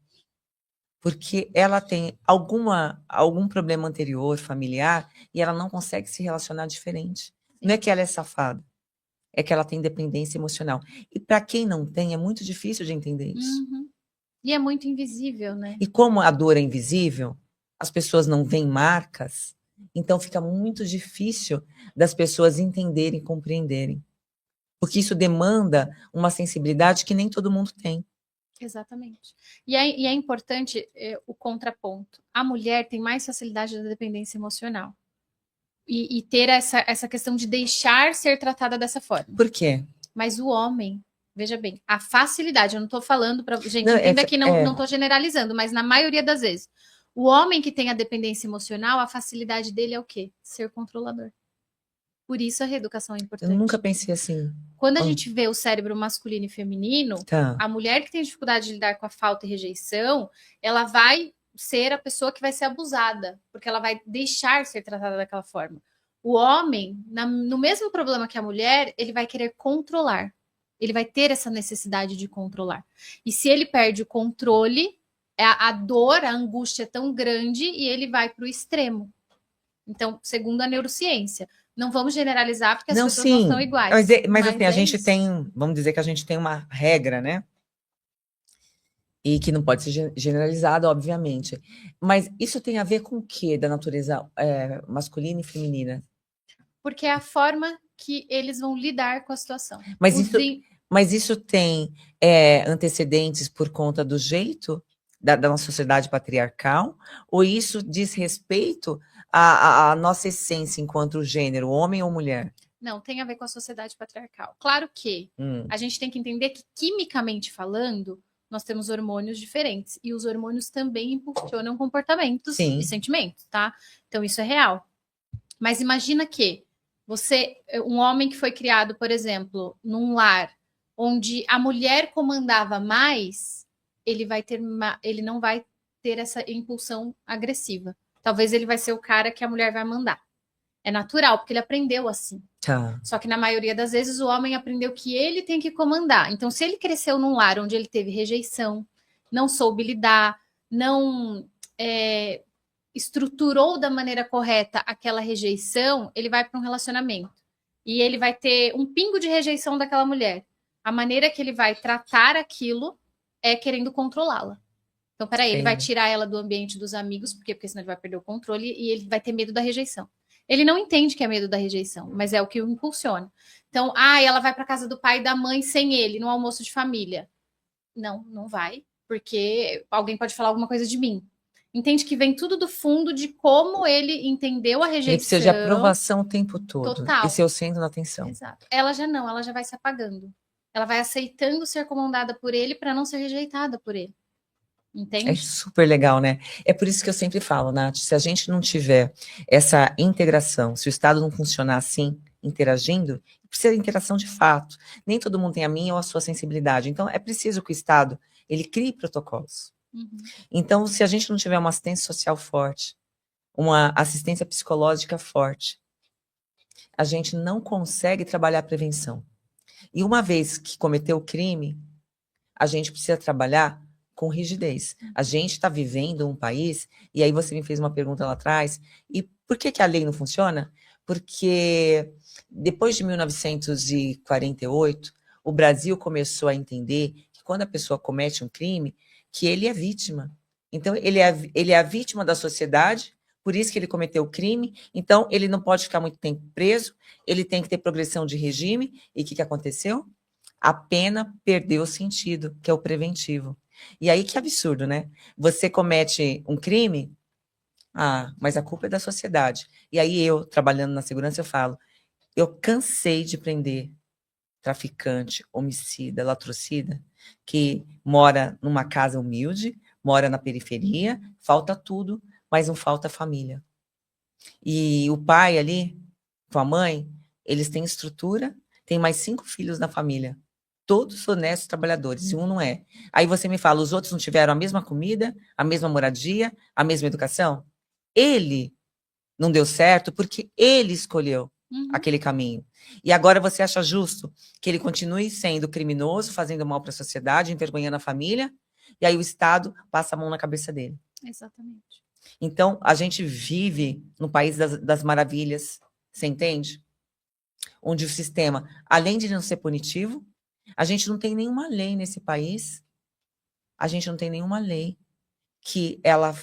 Porque ela tem algum problema anterior, familiar, e ela não consegue se relacionar diferente. Não é que ela é safada, é que ela tem dependência emocional. E para quem não tem, é muito difícil de entender isso. Uhum. E é muito invisível, né? E como a dor é invisível, as pessoas não veem marcas, Então fica muito difícil das pessoas entenderem, compreenderem. Porque isso demanda uma sensibilidade que nem todo mundo tem. Exatamente. E é importante o contraponto. A mulher tem mais facilidade da dependência emocional. E ter essa questão de deixar ser tratada dessa forma. Por quê? Mas o homem, veja bem, a facilidade, eu não estou falando para... Gente, Não, entenda que não estou generalizando, mas na maioria das vezes, o homem que tem a dependência emocional, a facilidade dele é o quê? Ser controlador. Por isso a reeducação é importante. Eu nunca pensei assim. Quando a gente vê o cérebro masculino e feminino, Tá. a mulher que tem dificuldade de lidar com a falta e rejeição, ela vai ser a pessoa que vai ser abusada, porque ela vai deixar ser tratada daquela forma. O homem, no mesmo problema que a mulher, ele vai querer controlar. Ele vai ter essa necessidade de controlar. E se ele perde o controle, a dor, a angústia é tão grande e ele vai para o extremo. Então, segundo a neurociência, não vamos generalizar porque as pessoas não são iguais. Mas assim, a gente tem, vamos dizer que a gente tem uma regra, né? E que não pode ser generalizada, obviamente. Mas isso tem a ver com o quê da natureza masculina e feminina? Porque é a forma que eles vão lidar com a situação. Mas isso tem antecedentes por conta do jeito da nossa sociedade patriarcal? Ou isso diz respeito à nossa essência enquanto gênero, homem ou mulher? Não, tem a ver com a sociedade patriarcal. Claro que a gente tem que entender que, quimicamente falando, nós temos hormônios diferentes. E os hormônios também impulsionam comportamentos e sentimentos, tá? Então, isso é real. Mas imagina que um homem que foi criado, por exemplo, num lar onde a mulher comandava mais, ele não vai ter essa impulsão agressiva. Talvez ele vai ser o cara que a mulher vai mandar. É natural, porque ele aprendeu assim. Tá. Só que na maioria das vezes o homem aprendeu que ele tem que comandar. Então, se ele cresceu num lar onde ele teve rejeição, não soube lidar, não estruturou da maneira correta aquela rejeição, ele vai para um relacionamento. E ele vai ter um pingo de rejeição daquela mulher. A maneira que ele vai tratar aquilo é querendo controlá-la. Então, peraí, ele vai tirar ela do ambiente dos amigos, porque senão ele vai perder o controle e ele vai ter medo da rejeição. Ele não entende que é medo da rejeição, mas é o que o impulsiona. Então, ela vai para casa do pai e da mãe sem ele, no almoço de família. Não vai, porque alguém pode falar alguma coisa de mim. Entende que vem tudo do fundo de como ele entendeu a rejeição. Ele precisa de aprovação o tempo todo. Total. Esse é o centro da atenção. Exato. Ela já vai se apagando. Ela vai aceitando ser comandada por ele para não ser rejeitada por ele. Entende? É super legal, né? É por isso que eu sempre falo, Nath, se a gente não tiver essa integração, se o Estado não funcionar assim, interagindo, precisa de interação de fato. Nem todo mundo tem a minha ou a sua sensibilidade. Então, é preciso que o Estado, ele crie protocolos. Então, se a gente não tiver uma assistência social forte, uma assistência psicológica forte, a gente não consegue trabalhar a prevenção. E uma vez que cometeu o crime, a gente precisa trabalhar com rigidez. A gente está vivendo um país, e aí você me fez uma pergunta lá atrás, e por que a lei não funciona? Porque depois de 1948, o Brasil começou a entender que quando a pessoa comete um crime, que ele é vítima. Então, ele é a vítima da sociedade, por isso que ele cometeu o crime, então ele não pode ficar muito tempo preso, ele tem que ter progressão de regime, e o que aconteceu? A pena perdeu o sentido, que é o preventivo. E aí que absurdo, né? Você comete um crime, mas a culpa é da sociedade. E aí eu, trabalhando na segurança, eu falo, eu cansei de prender traficante, homicida, latrocida, que mora numa casa humilde, mora na periferia, falta tudo, mas não falta família. E o pai ali, com a mãe, eles têm estrutura, tem mais 5 filhos na família. Todos honestos trabalhadores, e um não é. Aí você me fala, os outros não tiveram a mesma comida, a mesma moradia, a mesma educação? Ele não deu certo porque ele escolheu aquele caminho. E agora você acha justo que ele continue sendo criminoso, fazendo mal para a sociedade, envergonhando a família, e aí o Estado passa a mão na cabeça dele. Exatamente. Então, a gente vive no país das maravilhas, você entende? Onde o sistema, além de não ser punitivo, a gente não tem nenhuma lei nesse país, a gente não tem nenhuma lei que ela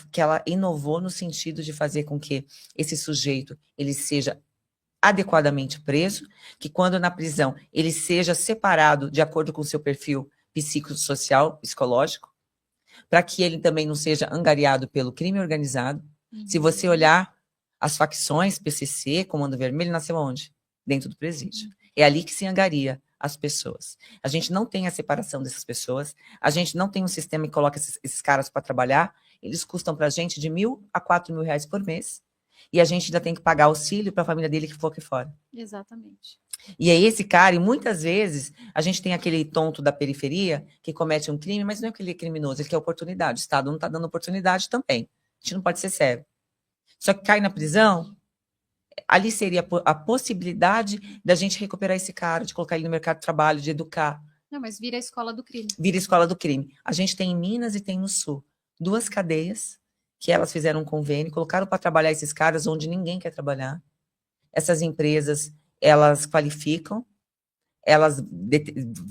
inovou no sentido de fazer com que esse sujeito ele seja adequadamente preso, que quando na prisão ele seja separado de acordo com o seu perfil psicossocial, psicológico, para que ele também não seja angariado pelo crime organizado. Se você olhar as facções, PCC, Comando Vermelho, nasceu onde? Dentro do presídio. É ali que se angaria as pessoas. A gente não tem a separação dessas pessoas, a gente não tem um sistema que coloca esses caras para trabalhar, eles custam para a gente de R$1.000 a R$4.000 por mês, e a gente ainda tem que pagar auxílio para a família dele que for aqui fora. Exatamente. E é esse cara, e muitas vezes, a gente tem aquele tonto da periferia que comete um crime, mas não é que ele é criminoso, ele quer oportunidade. O Estado não está dando oportunidade também. A gente não pode ser sério. Só que cai na prisão, ali seria a possibilidade da gente recuperar esse cara, de colocar ele no mercado de trabalho, de educar. Não, mas vira a escola do crime. Vira a escola do crime. A gente tem em Minas e tem no Sul 2 cadeias que elas fizeram um convênio, colocaram para trabalhar esses caras onde ninguém quer trabalhar. Essas empresas, elas qualificam, elas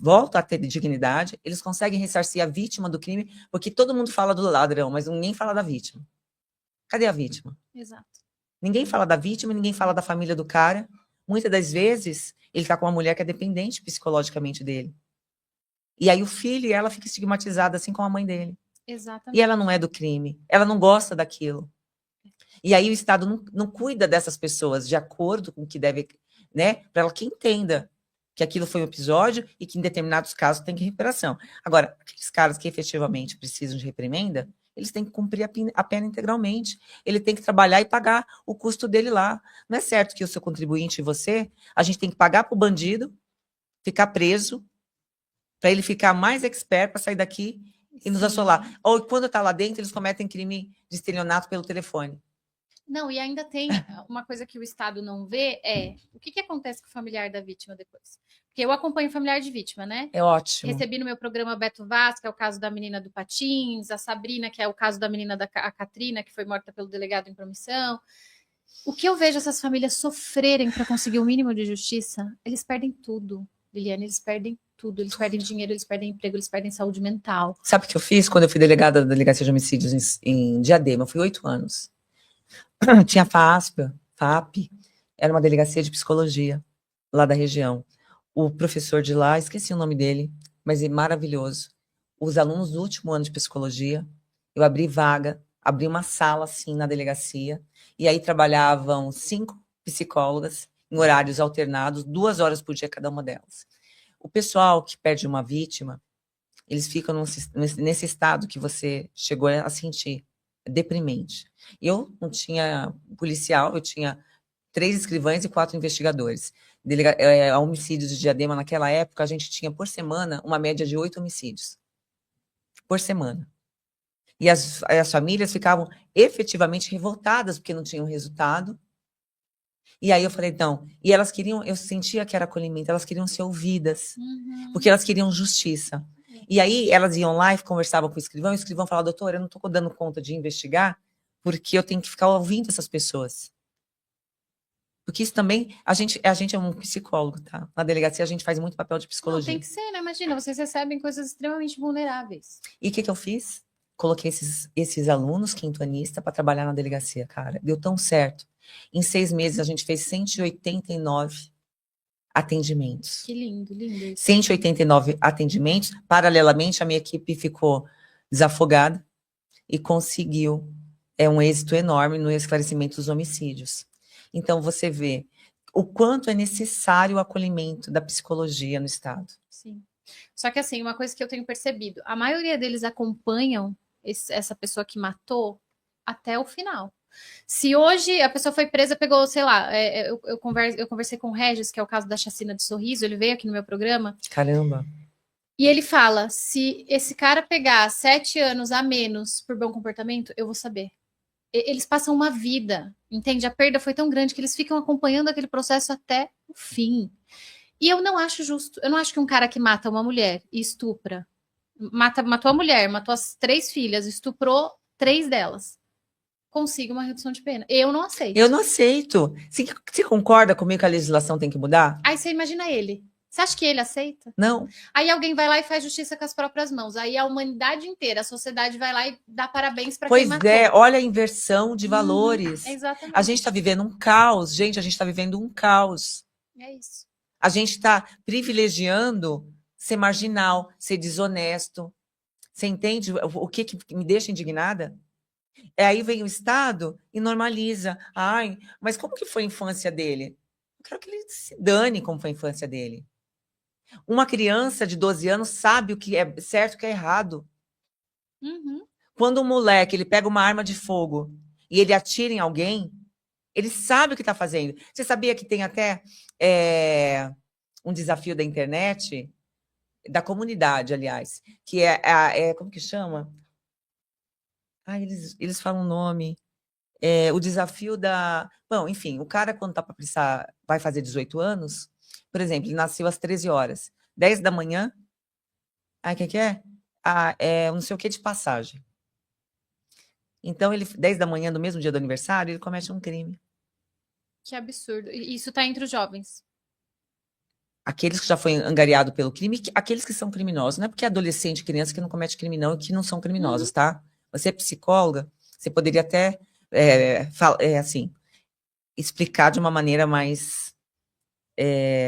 voltam a ter dignidade, eles conseguem ressarcir a vítima do crime, porque todo mundo fala do ladrão, mas ninguém fala da vítima. Cadê a vítima? Exato. Ninguém fala da vítima, ninguém fala da família do cara. Muitas das vezes, ele está com uma mulher que é dependente psicologicamente dele. E aí o filho e ela ficam estigmatizados assim como a mãe dele. Exatamente. E ela não é do crime, ela não gosta daquilo. E aí o Estado não cuida dessas pessoas de acordo com o que deve, né? Para ela que entenda que aquilo foi um episódio e que em determinados casos tem que recuperação. Agora, aqueles caras que efetivamente precisam de reprimenda, eles têm que cumprir a pena integralmente. Ele tem que trabalhar e pagar o custo dele lá. Não é certo que o seu contribuinte e você, a gente tem que pagar para o bandido, ficar preso, para ele ficar mais expert para sair daqui e nos assolar. Ou quando está lá dentro, eles cometem crime de estelionato pelo telefone. Não, e ainda tem uma coisa que o Estado não vê, o que acontece com o familiar da vítima depois? Porque eu acompanho o familiar de vítima, né? É ótimo. Recebi no meu programa Beto Vaz, que é o caso da menina do Patins, a Sabrina, que é o caso da menina a Catrina, que foi morta pelo delegado em promissão. O que eu vejo essas famílias sofrerem para conseguir o mínimo de justiça, eles perdem tudo, Liliane, eles perdem tudo. Eles perdem dinheiro, eles perdem emprego, eles perdem saúde mental. Sabe o que eu fiz quando eu fui delegada da Delegacia de Homicídios em Diadema? Eu fui 8 anos. Tinha FAP, era uma delegacia de psicologia lá da região. O professor de lá, esqueci o nome dele, mas é maravilhoso. Os alunos do último ano de psicologia, eu abri vaga, abri uma sala assim na delegacia, e aí trabalhavam 5 psicólogas em horários alternados, 2 horas por dia cada uma delas. O pessoal que perde uma vítima, eles ficam nesse estado que você chegou a sentir, deprimente. Eu não tinha policial, eu tinha 3 escrivães e 4 investigadores. A homicídios de Diadema, naquela época, a gente tinha por semana uma média de 8 homicídios. Por semana. E as famílias ficavam efetivamente revoltadas porque não tinham resultado. E aí eu falei, não. E elas queriam, eu sentia que era acolhimento, elas queriam ser ouvidas. Porque elas queriam justiça. E aí elas iam lá e conversavam com o escrivão falava, doutor, eu não estou dando conta de investigar, porque eu tenho que ficar ouvindo essas pessoas. Porque isso também, a gente é um psicólogo, tá? Na delegacia a gente faz muito papel de psicologia. Não, tem que ser, né? Imagina, vocês recebem coisas extremamente vulneráveis. E o que eu fiz? Coloquei esses alunos quintoanistas para trabalhar na delegacia, cara. Deu tão certo. Em 6 meses a gente fez 189 atendimentos. Que lindo, lindo. 189 atendimentos. Paralelamente, a minha equipe ficou desafogada e conseguiu um êxito enorme no esclarecimento dos homicídios. Então, você vê o quanto é necessário o acolhimento da psicologia no Estado. Sim. Só que, assim, uma coisa que eu tenho percebido, a maioria deles acompanham essa pessoa que matou até o final. Se hoje a pessoa foi presa, pegou, sei lá, eu conversei com o Regis, que é o caso da chacina de Sorriso, ele veio aqui no meu programa. Caramba! E ele fala, se esse cara pegar 7 anos a menos por bom comportamento, eu vou saber. Eles passam uma vida, entende? A perda foi tão grande que eles ficam acompanhando aquele processo até o fim. E eu não acho justo. Eu não acho que um cara que mata uma mulher e estupra, matou a mulher, matou as 3 filhas, estuprou 3 delas, consiga uma redução de pena. Eu não aceito. Eu não aceito. Você concorda comigo que a legislação tem que mudar? Aí você imagina ele. Você acha que ele aceita? Não. Aí alguém vai lá e faz justiça com as próprias mãos. Aí a humanidade inteira, a sociedade vai lá e dá parabéns para quem Pois matou. é, olha a inversão de valores. Exatamente. A gente está vivendo um caos, gente, a gente está vivendo um caos. É isso. A gente está privilegiando ser marginal, ser desonesto. Você entende o que me deixa indignada? Aí vem o Estado e normaliza. Ai, mas como que foi a infância dele? Eu quero que ele se dane como foi a infância dele. Uma criança de 12 anos sabe o que é certo e o que é errado. Uhum. Quando um moleque ele pega uma arma de fogo e ele atira em alguém, ele sabe o que está fazendo. Você sabia que tem até um desafio da internet, da comunidade, aliás, que como que chama? Eles falam o nome. O desafio da... Bom, enfim, o cara, quando tá para vai fazer 18 anos, por exemplo, ele nasceu às 13 horas. 10 da manhã, o que é? Não sei o que de passagem. Então, 10 da manhã, do mesmo dia do aniversário, ele comete um crime. Que absurdo. E isso tá entre os jovens. Aqueles que já foi angariado pelo crime, aqueles que são criminosos. Não é porque é adolescente, criança que não comete crime, não, e que não são criminosos, tá? Você é psicóloga, você poderia até, assim, explicar de uma maneira mais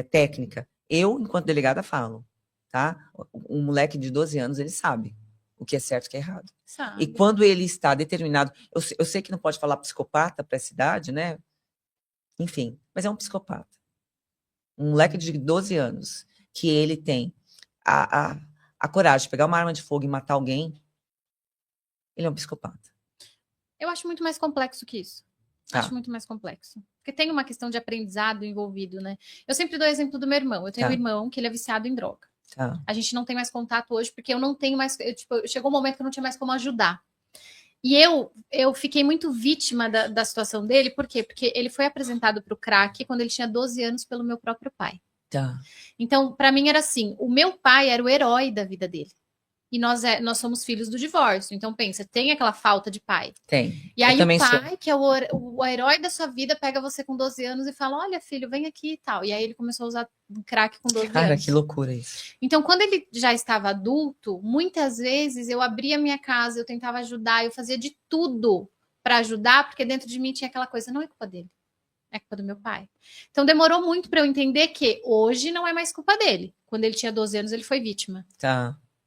técnica. Eu, enquanto delegada, falo, tá? Um moleque de 12 anos, ele sabe o que é certo e o que é errado. Sabe. E quando ele está determinado... Eu sei que não pode falar psicopata para essa idade, né? Enfim, mas é um psicopata. Um moleque de 12 anos, que ele tem a coragem de pegar uma arma de fogo e matar alguém, ele é um psicopata. Eu acho muito mais complexo que isso. Acho muito mais complexo. Porque tem uma questão de aprendizado envolvido, né? Eu sempre dou o exemplo do meu irmão. Eu tenho um irmão que ele é viciado em droga. A gente não tem mais contato hoje, porque eu não tenho mais... chegou um momento que eu não tinha mais como ajudar. E eu fiquei muito vítima da situação dele. Por quê? Porque ele foi apresentado para o crack quando ele tinha 12 anos pelo meu próprio pai. Então, para mim era assim, o meu pai era o herói da vida dele. E nós somos filhos do divórcio. Então, pensa, tem aquela falta de pai. Tem. E aí o pai, que é o herói da sua vida, pega você com 12 anos e fala, olha, filho, vem aqui e tal. E aí ele começou a usar crack com 12 anos. Cara, que loucura isso. Então, quando ele já estava adulto, muitas vezes eu abria minha casa, eu tentava ajudar, eu fazia de tudo para ajudar, porque dentro de mim tinha aquela coisa, não é culpa dele, é culpa do meu pai. Então, demorou muito para eu entender que hoje não é mais culpa dele. Quando ele tinha 12 anos, ele foi vítima.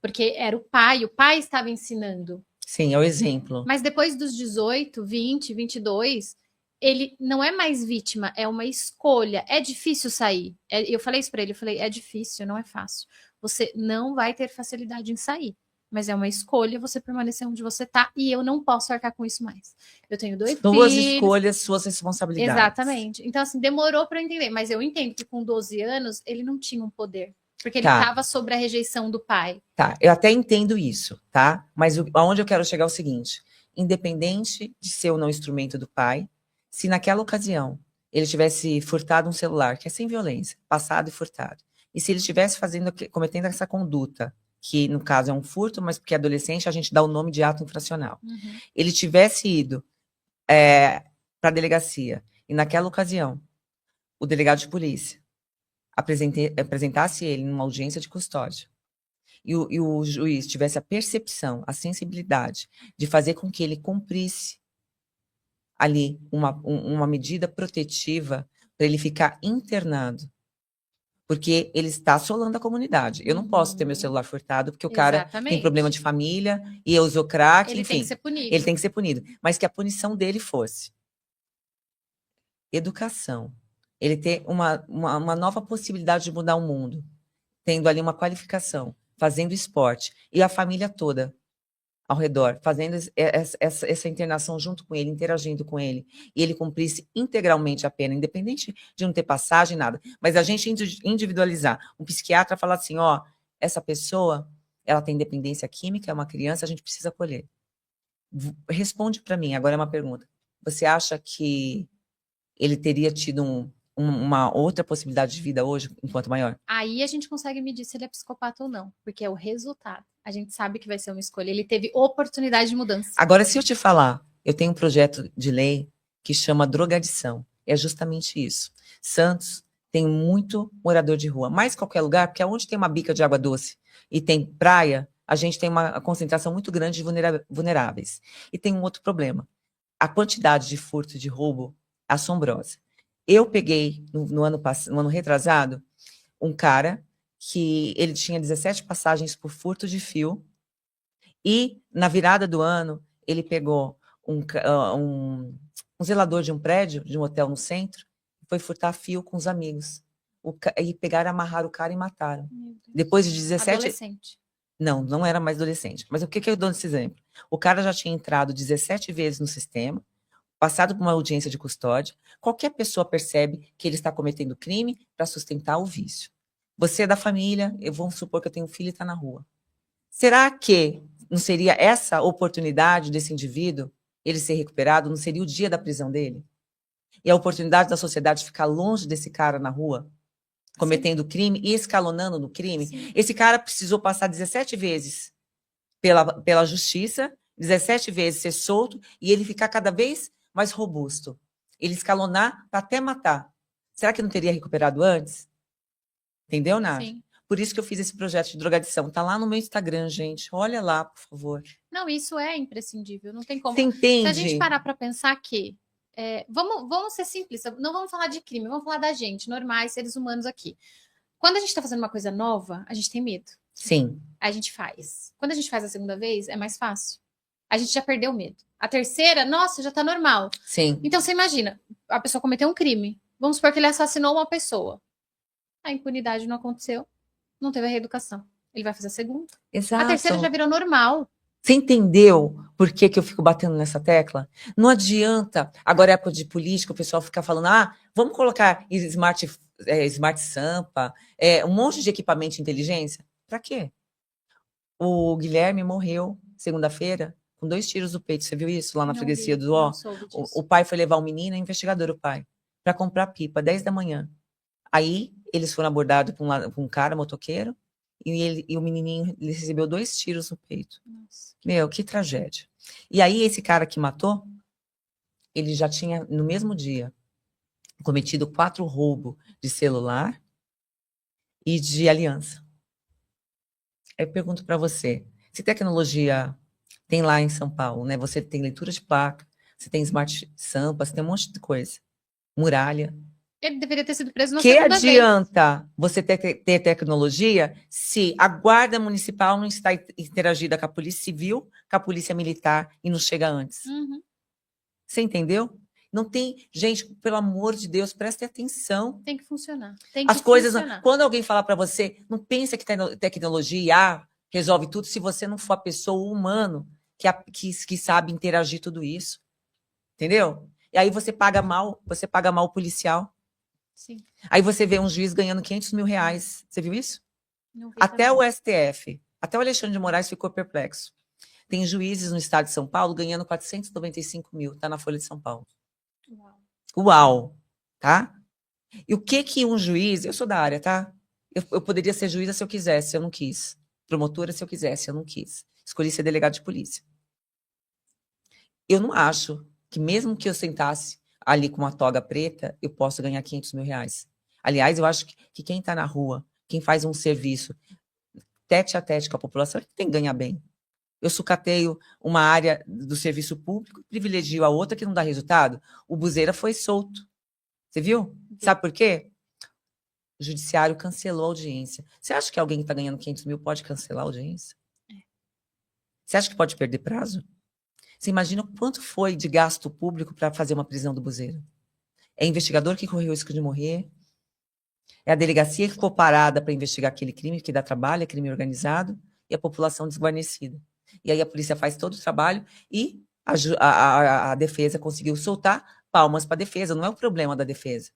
Porque era o pai estava ensinando. Sim, é o exemplo. Mas depois dos 18, 20, 22, ele não é mais vítima, é uma escolha. É difícil sair. Eu falei isso para ele, eu falei, é difícil, não é fácil. Você não vai ter facilidade em sair. Mas é uma escolha você permanecer onde você tá e eu não posso arcar com isso mais. Eu tenho 2 filhos. Suas escolhas, suas responsabilidades. Exatamente. Então, assim, demorou para eu entender. Mas eu entendo que com 12 anos, ele não tinha um poder. Porque ele estava sobre a rejeição do pai. Eu até entendo isso, tá? Mas aonde eu quero chegar é o seguinte. Independente de ser ou não instrumento do pai, se naquela ocasião ele tivesse furtado um celular, que é sem violência, passado e furtado, e se ele estivesse cometendo essa conduta, que no caso é um furto, mas porque é adolescente, a gente dá o nome de ato infracional. Ele tivesse ido para a delegacia, e naquela ocasião, o delegado de polícia apresentasse ele numa audiência de custódia e o juiz tivesse a percepção, a sensibilidade de fazer com que ele cumprisse ali uma medida protetiva para ele ficar internado, porque ele está assolando a comunidade. Eu não posso ter meu celular furtado porque o cara tem problema de família e eu usou crack, enfim. Ele tem que ser punido. Ele tem que ser punido. Mas que a punição dele fosse educação. Ele ter uma nova possibilidade de mudar o mundo, tendo ali uma qualificação, fazendo esporte, e a família toda ao redor, fazendo essa internação junto com ele, interagindo com ele, e ele cumprisse integralmente a pena, independente de não ter passagem, nada. Mas a gente individualizar. Um psiquiatra falar assim, essa pessoa, ela tem dependência química, é uma criança, a gente precisa acolher. Responde para mim, agora é uma pergunta. Você acha que ele teria tido uma outra possibilidade de vida hoje, enquanto maior? Aí a gente consegue medir se ele é psicopata ou não, porque é o resultado. A gente sabe que vai ser uma escolha. Ele teve oportunidade de mudança. Agora, se eu te falar, eu tenho um projeto de lei que chama drogadição. É justamente isso. Santos tem muito morador de rua. Mais qualquer lugar, porque onde tem uma bica de água doce e tem praia, a gente tem uma concentração muito grande de vulneráveis. E tem um outro problema. A quantidade de furto e de roubo é assombrosa. Eu peguei, no ano retrasado, um cara que ele tinha 17 passagens por furto de fio e, na virada do ano, ele pegou um zelador de um prédio, de um hotel no centro, foi furtar fio com os amigos. E pegaram, amarraram o cara e mataram. Depois de 17... Adolescente. Não era mais adolescente. Mas o que eu dou nesse exemplo? O cara já tinha entrado 17 vezes no sistema, passado por uma audiência de custódia. Qualquer pessoa percebe que ele está cometendo crime para sustentar o vício. Você é da família, vamos supor que eu tenho um filho e está na rua. Será que não seria essa oportunidade desse indivíduo, ele ser recuperado, não seria o dia da prisão dele? E a oportunidade da sociedade ficar longe desse cara na rua, cometendo crime e escalonando no crime? Sim. Esse cara precisou passar 17 vezes pela justiça, 17 vezes ser solto e ele ficar cada vez mais robusto. Ele escalonar para até matar. Será que não teria recuperado antes? Entendeu, Nath? Sim. Por isso que eu fiz esse projeto de drogadição. Tá lá no meu Instagram, gente. Olha lá, por favor. Não, isso é imprescindível, não tem como. Você entende? Se a gente parar para pensar que vamos ser simples, não vamos falar de crime, vamos falar da gente, normais, seres humanos aqui. Quando a gente está fazendo uma coisa nova, a gente tem medo. Sim. A gente faz. Quando a gente faz a segunda vez, é mais fácil. A gente já perdeu o medo. A terceira, nossa, já tá normal. Sim. Então você imagina, a pessoa cometeu um crime. Vamos supor que ele assassinou uma pessoa. A impunidade não aconteceu, não teve a reeducação. Ele vai fazer a segunda. Exato. A terceira já virou normal. Você entendeu por que eu fico batendo nessa tecla? Não adianta, agora é época de política, o pessoal fica falando, vamos colocar Smart Sampa, um monte de equipamento de inteligência. Para quê? O Guilherme morreu segunda-feira com 2 tiros no peito. Você viu isso lá na freguesia do Ó? O pai foi levar o menino, é investigador o pai, para comprar pipa, 10 da manhã. Aí eles foram abordados por um cara motoqueiro, e o menininho ele recebeu 2 tiros no peito. Nossa. Meu, que tragédia. E aí esse cara que matou, ele já tinha, no mesmo dia, cometido 4 roubos de celular e de aliança. Aí eu pergunto para você, se tecnologia tem lá em São Paulo, né? Você tem leitura de placa, você tem Smart Sampa, você tem um monte de coisa. Muralha. Ele deveria ter sido preso na Que segunda adianta você ter tecnologia se a guarda municipal não está interagida com a polícia civil, com a polícia militar e não chega antes? Uhum. Você entendeu? Não tem... Gente, pelo amor de Deus, preste atenção. Tem que funcionar. Tem As que coisas... funcionar. Quando alguém falar para você, não pensa que tecnologia resolve tudo se você não for a pessoa humano que sabe interagir tudo isso. Entendeu? E aí você paga mal o policial. Sim. Aí você vê um juiz ganhando 500 mil reais. Você viu isso? Não vi Até também. o STF, até o Alexandre de Moraes ficou perplexo. Tem juízes no estado de São Paulo ganhando 495 mil. Está na Folha de São Paulo. Uau! Tá? E o que um juiz... Eu sou da área, tá? Eu poderia ser juíza se eu quisesse, eu não quis. Promotora se eu quisesse, eu não quis. Escolhi ser delegado de polícia. Eu não acho que mesmo que eu sentasse ali com uma toga preta, eu posso ganhar 500 mil reais. Aliás, eu acho que quem está na rua, quem faz um serviço tete a tete com a população, tem que ganhar bem. Eu sucateio uma área do serviço público, privilegio a outra que não dá resultado. O Buzeira foi solto. Você viu? Sabe por quê? O judiciário cancelou a audiência. Você acha que alguém que está ganhando 500 mil pode cancelar a audiência? Você acha que pode perder prazo? Você imagina quanto foi de gasto público para fazer uma prisão do Buzeira? É investigador que correu o risco de morrer? É a delegacia que ficou parada para investigar aquele crime, que dá trabalho, é crime organizado, e a população desguarnecida. E aí a polícia faz todo o trabalho e a defesa conseguiu soltar, palmas para a defesa. Não é o problema da defesa.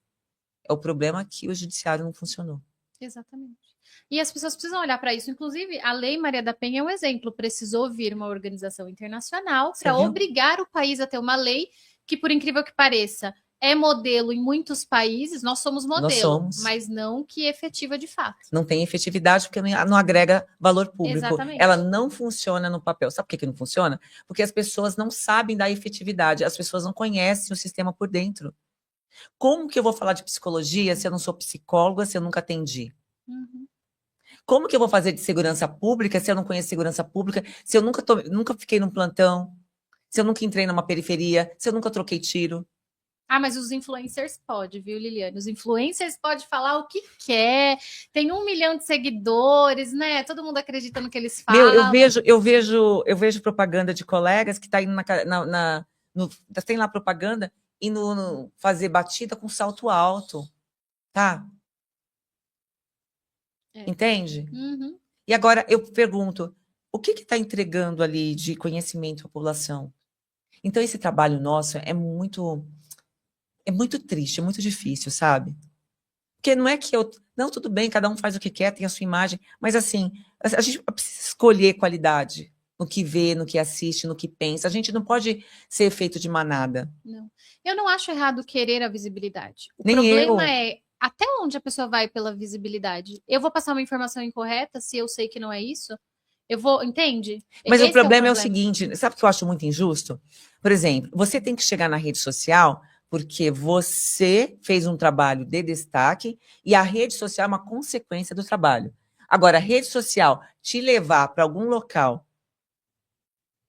É o problema que o judiciário não funcionou. Exatamente. E as pessoas precisam olhar para isso. Inclusive, a Lei Maria da Penha é um exemplo. Precisou vir uma organização internacional para obrigar o país a ter uma lei que, por incrível que pareça, é modelo em muitos países. Nós somos modelo, mas não que efetiva de fato. Não tem efetividade porque não agrega valor público. Exatamente. Ela não funciona no papel. Sabe por que não funciona? Porque as pessoas não sabem da efetividade. As pessoas não conhecem o sistema por dentro. Como que eu vou falar de psicologia se eu não sou psicóloga, se eu nunca atendi? Uhum. Como que eu vou fazer de segurança pública se eu não conheço segurança pública, se eu nunca fiquei num plantão, se eu nunca entrei numa periferia, se eu nunca troquei tiro? Ah, mas os influencers podem, viu, Liliane? Os influencers podem falar o que quer, tem 1 milhão de seguidores, né? Todo mundo acredita no que eles falam. Meu, eu vejo propaganda de colegas que tá indo tem lá propaganda indo fazer batida com salto alto, tá? É. Entende? Uhum. E agora eu pergunto, o que está entregando ali de conhecimento à população? Então esse trabalho nosso é muito triste, é muito difícil, sabe? Porque não é que não, tudo bem, cada um faz o que quer, tem a sua imagem, mas assim, a gente precisa escolher qualidade no que vê, no que assiste, no que pensa. A gente não pode ser feito de manada. Não. Eu não acho errado querer a visibilidade. O Nem problema eu. é até onde a pessoa vai pela visibilidade. Eu vou passar uma informação incorreta se eu sei que não é isso? Eu vou, entende? Mas Esse o problema é o problema. seguinte, sabe o que eu acho muito injusto? Por exemplo, você tem que chegar na rede social porque você fez um trabalho de destaque e a rede social é uma consequência do trabalho. Agora, a rede social te levar para algum local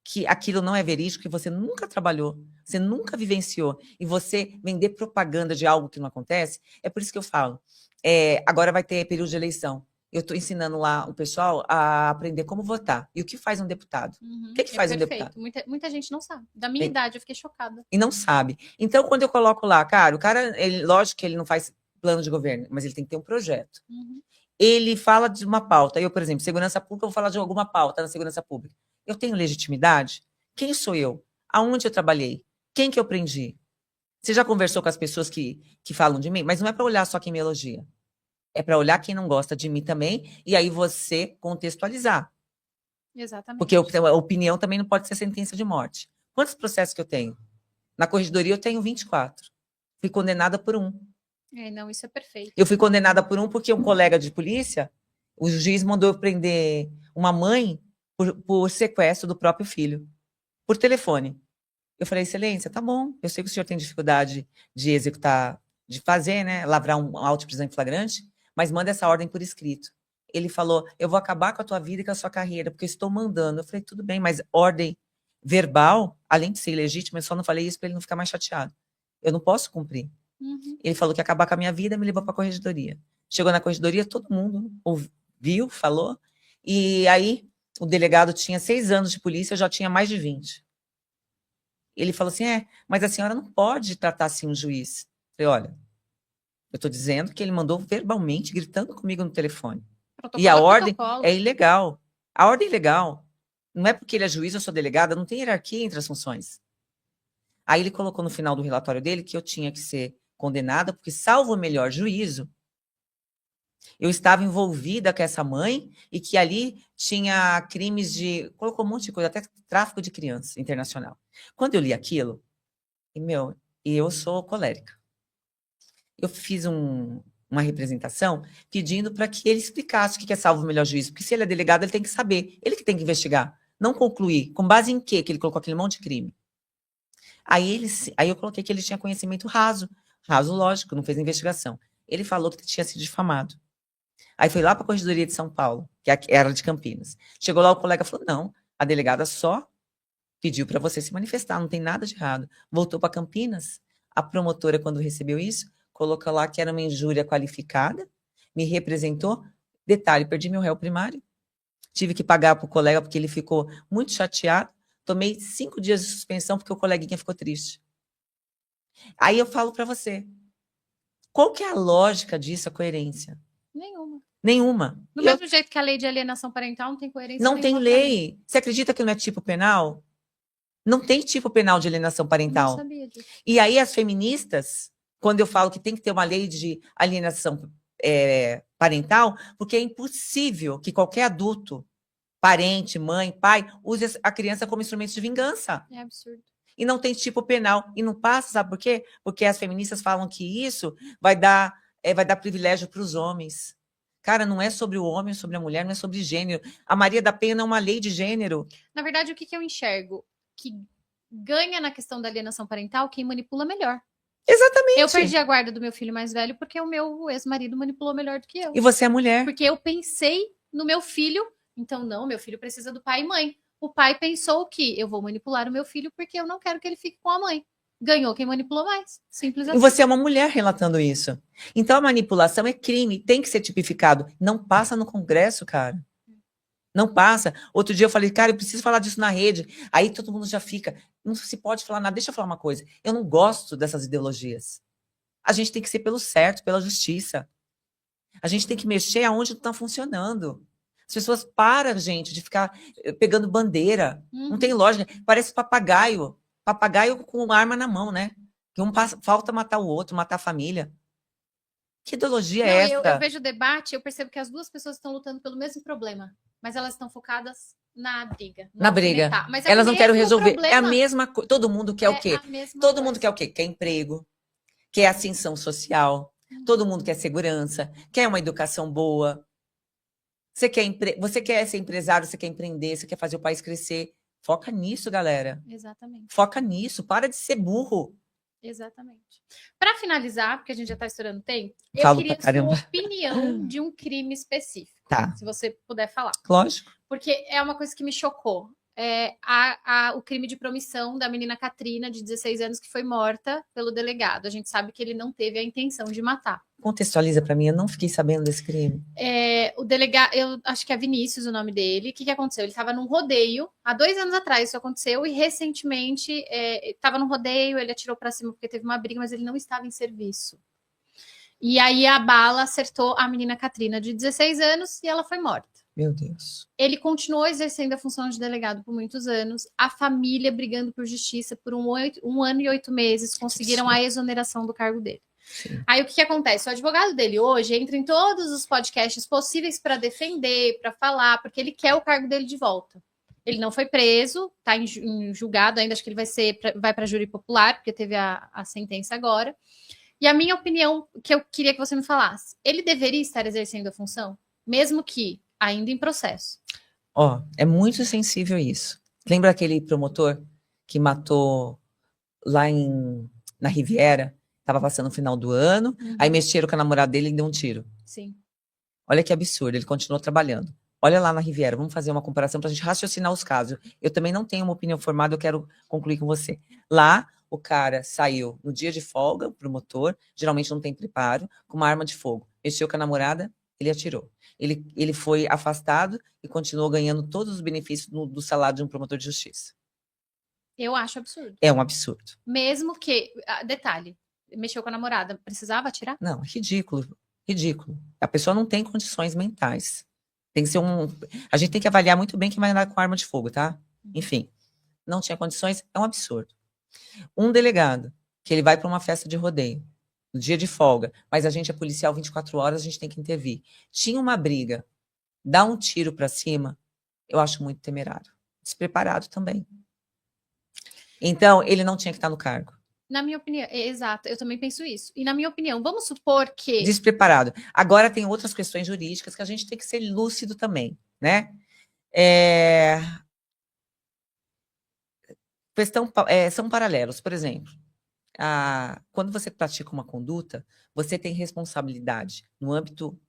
que aquilo não é verídico, que você nunca trabalhou, você nunca vivenciou, e você vender propaganda de algo que não acontece, é por isso que eu falo. Agora vai ter período de eleição. Eu estou ensinando lá o pessoal a aprender como votar. E o que faz um deputado? Uhum, O que faz um deputado? Muita gente não sabe. Da minha idade, eu fiquei chocada. E não sabe. Então, quando eu coloco lá, cara, o cara, lógico que ele não faz plano de governo, mas ele tem que ter um projeto. Uhum. Ele fala de uma pauta. Eu, por exemplo, segurança pública, eu vou falar de alguma pauta na segurança pública. Eu tenho legitimidade? Quem sou eu? Aonde eu trabalhei? Quem que eu prendi? Você já conversou com as pessoas que falam de mim? Mas não é para olhar só quem me elogia. É para olhar quem não gosta de mim também, e aí você contextualizar. Exatamente. Porque a opinião também não pode ser sentença de morte. Quantos processos que eu tenho? Na corregedoria eu tenho 24. Fui condenada por 1. Não, isso é perfeito. Eu fui condenada por 1 porque um colega de polícia, o juiz mandou eu prender uma mãe por sequestro do próprio filho, por telefone. Eu falei, excelência, tá bom, eu sei que o senhor tem dificuldade de executar, de fazer, né, lavrar um auto de prisão em flagrante, mas manda essa ordem por escrito. Ele falou, eu vou acabar com a tua vida e com a sua carreira, porque eu estou mandando. Eu falei, tudo bem, mas ordem verbal, além de ser ilegítima, eu só não falei isso para ele não ficar mais chateado. Eu não posso cumprir. Uhum. Ele falou que ia acabar com a minha vida, me levou para a corregedoria. Chegou na corregedoria, todo mundo ouviu, falou, e aí o delegado tinha 6 anos de polícia, eu já tinha mais de 20. Ele falou assim, mas a senhora não pode tratar assim um juiz. Eu falei, olha, eu estou dizendo que ele mandou verbalmente, gritando comigo no telefone. Protocolo E a ordem protocolo. é ilegal. A ordem é ilegal. Não é porque ele é juiz, eu sou delegada, não tem hierarquia entre as funções. Aí ele colocou no final do relatório dele que eu tinha que ser condenada, porque, salvo o melhor juízo, eu estava envolvida com essa mãe e que ali tinha crimes de... Colocou um monte de coisa, até tráfico de criança internacional. Quando eu li aquilo, eu sou colérica. Eu fiz uma representação pedindo para que ele explicasse o que é salvo o melhor juízo, porque se ele é delegado, ele tem que saber, ele que tem que investigar, não concluir. Com base em quê que ele colocou aquele monte de crime? Aí eu coloquei que ele tinha conhecimento raso, lógico, não fez investigação. Ele falou que tinha sido difamado. Aí foi lá para a Corregedoria de São Paulo, que era de Campinas. Chegou lá, o colega falou, não, a delegada só pediu para você se manifestar, não tem nada de errado. Voltou para Campinas, a promotora, quando recebeu isso, colocou lá que era uma injúria qualificada, me representou. Detalhe, perdi meu réu primário. Tive que pagar para o colega porque ele ficou muito chateado. Tomei 5 dias de suspensão porque o coleguinha ficou triste. Aí eu falo para você, qual que é a lógica disso, a coerência? Nenhuma. Do mesmo jeito que a lei de alienação parental não tem coerência. Não tem lei. Você acredita que não é tipo penal? Não tem tipo penal de alienação parental. Não sabia disso. E aí as feministas, quando eu falo que tem que ter uma lei de alienação parental, porque é impossível que qualquer adulto, parente, mãe, pai, use a criança como instrumento de vingança. É absurdo. E não tem tipo penal. E não passa, sabe por quê? Porque as feministas falam que isso vai dar privilégio para os homens. Cara, não é sobre o homem, é sobre a mulher, não é sobre gênero. A Maria da Penha não é uma lei de gênero. Na verdade, o que eu enxergo? Que ganha na questão da alienação parental quem manipula melhor. Exatamente. Eu perdi a guarda do meu filho mais velho porque o meu ex-marido manipulou melhor do que eu. E você é mulher. Porque eu pensei no meu filho, então não, meu filho precisa do pai e mãe. O pai pensou que eu vou manipular o meu filho porque eu não quero que ele fique com a mãe. Ganhou quem manipulou mais. Simples assim. E você é uma mulher relatando isso. Então a manipulação é crime, tem que ser tipificado. Não passa no Congresso, cara. Não passa. Outro dia eu falei, cara, eu preciso falar disso na rede. Aí todo mundo já fica, não se pode falar nada. Deixa eu falar uma coisa. Eu não gosto dessas ideologias. A gente tem que ser pelo certo, pela justiça. A gente tem que mexer aonde não está funcionando. As pessoas param, gente, de ficar pegando bandeira. Não tem lógica. Parece papagaio. Papagaio com arma na mão, né? Que falta matar o outro, matar a família. Que ideologia é essa? Eu vejo o debate, eu percebo que as duas pessoas estão lutando pelo mesmo problema, mas elas estão focadas na briga. Na briga. Mas elas não querem resolver. Problema. É a mesma coisa. Todo mundo quer o quê? Todo mundo quer o quê? Quer emprego, quer ascensão social, todo mundo quer segurança, quer uma educação boa. Você quer ser empresário, você quer empreender, você quer fazer o país crescer. Foca nisso, galera. Exatamente. Foca nisso. Para de ser burro. Exatamente. Para finalizar, porque a gente já está estourando tempo, Falo eu queria sua opinião de um crime específico. Tá. Se você puder falar. Lógico. Porque é uma coisa que me chocou. O crime de promissão da menina Katrina, de 16 anos, que foi morta pelo delegado. A gente sabe que ele não teve a intenção de matar. Contextualiza para mim, eu não fiquei sabendo desse crime. O delegado, eu acho que é Vinícius o nome dele. O que aconteceu? Ele estava num rodeio, há 2 anos atrás isso aconteceu, e recentemente estava num rodeio, ele atirou para cima porque teve uma briga, mas ele não estava em serviço. E aí a bala acertou a menina Katrina, de 16 anos, e ela foi morta. Meu Deus. Ele continuou exercendo a função de delegado por muitos anos, a família brigando por justiça por 1 ano e 8 meses, conseguiram a exoneração do cargo dele. Sim. Aí o que acontece? O advogado dele hoje entra em todos os podcasts possíveis para defender, para falar, porque ele quer o cargo dele de volta. Ele não foi preso, está em julgado ainda, acho que ele vai para júri popular, porque teve a sentença agora. E a minha opinião, que eu queria que você me falasse, ele deveria estar exercendo a função, mesmo que ainda em processo? É muito sensível isso. Lembra aquele promotor que matou lá na Riviera? Estava passando no final do ano, aí mexeram com a namorada dele e deu um tiro. Sim. Olha que absurdo, ele continuou trabalhando. Olha lá na Riviera, vamos fazer uma comparação para a gente raciocinar os casos. Eu também não tenho uma opinião formada, eu quero concluir com você. Lá, o cara saiu no dia de folga, o promotor, geralmente não tem preparo, com uma arma de fogo. Mexeu com a namorada, ele atirou. Ele foi afastado e continuou ganhando todos os benefícios do salário de um promotor de justiça. Eu acho absurdo. É um absurdo. Mesmo que, detalhe, mexeu com a namorada, precisava atirar? Não, ridículo, ridículo. A pessoa não tem condições mentais. Tem que ser a gente tem que avaliar muito bem quem vai andar com arma de fogo, tá? Enfim, não tinha condições, é um absurdo. Um delegado, que ele vai para uma festa de rodeio, no dia de folga, mas a gente é policial 24 horas, a gente tem que intervir. Tinha uma briga, dá um tiro para cima, eu acho muito temerário. Despreparado também. Então, ele não tinha que estar no cargo. Na minha opinião, exato, eu também penso isso. E na minha opinião, vamos supor que... Despreparado. Agora tem outras questões jurídicas que a gente tem que ser lúcido também, né? São paralelos. Por exemplo, quando você pratica uma conduta, você tem responsabilidade no âmbito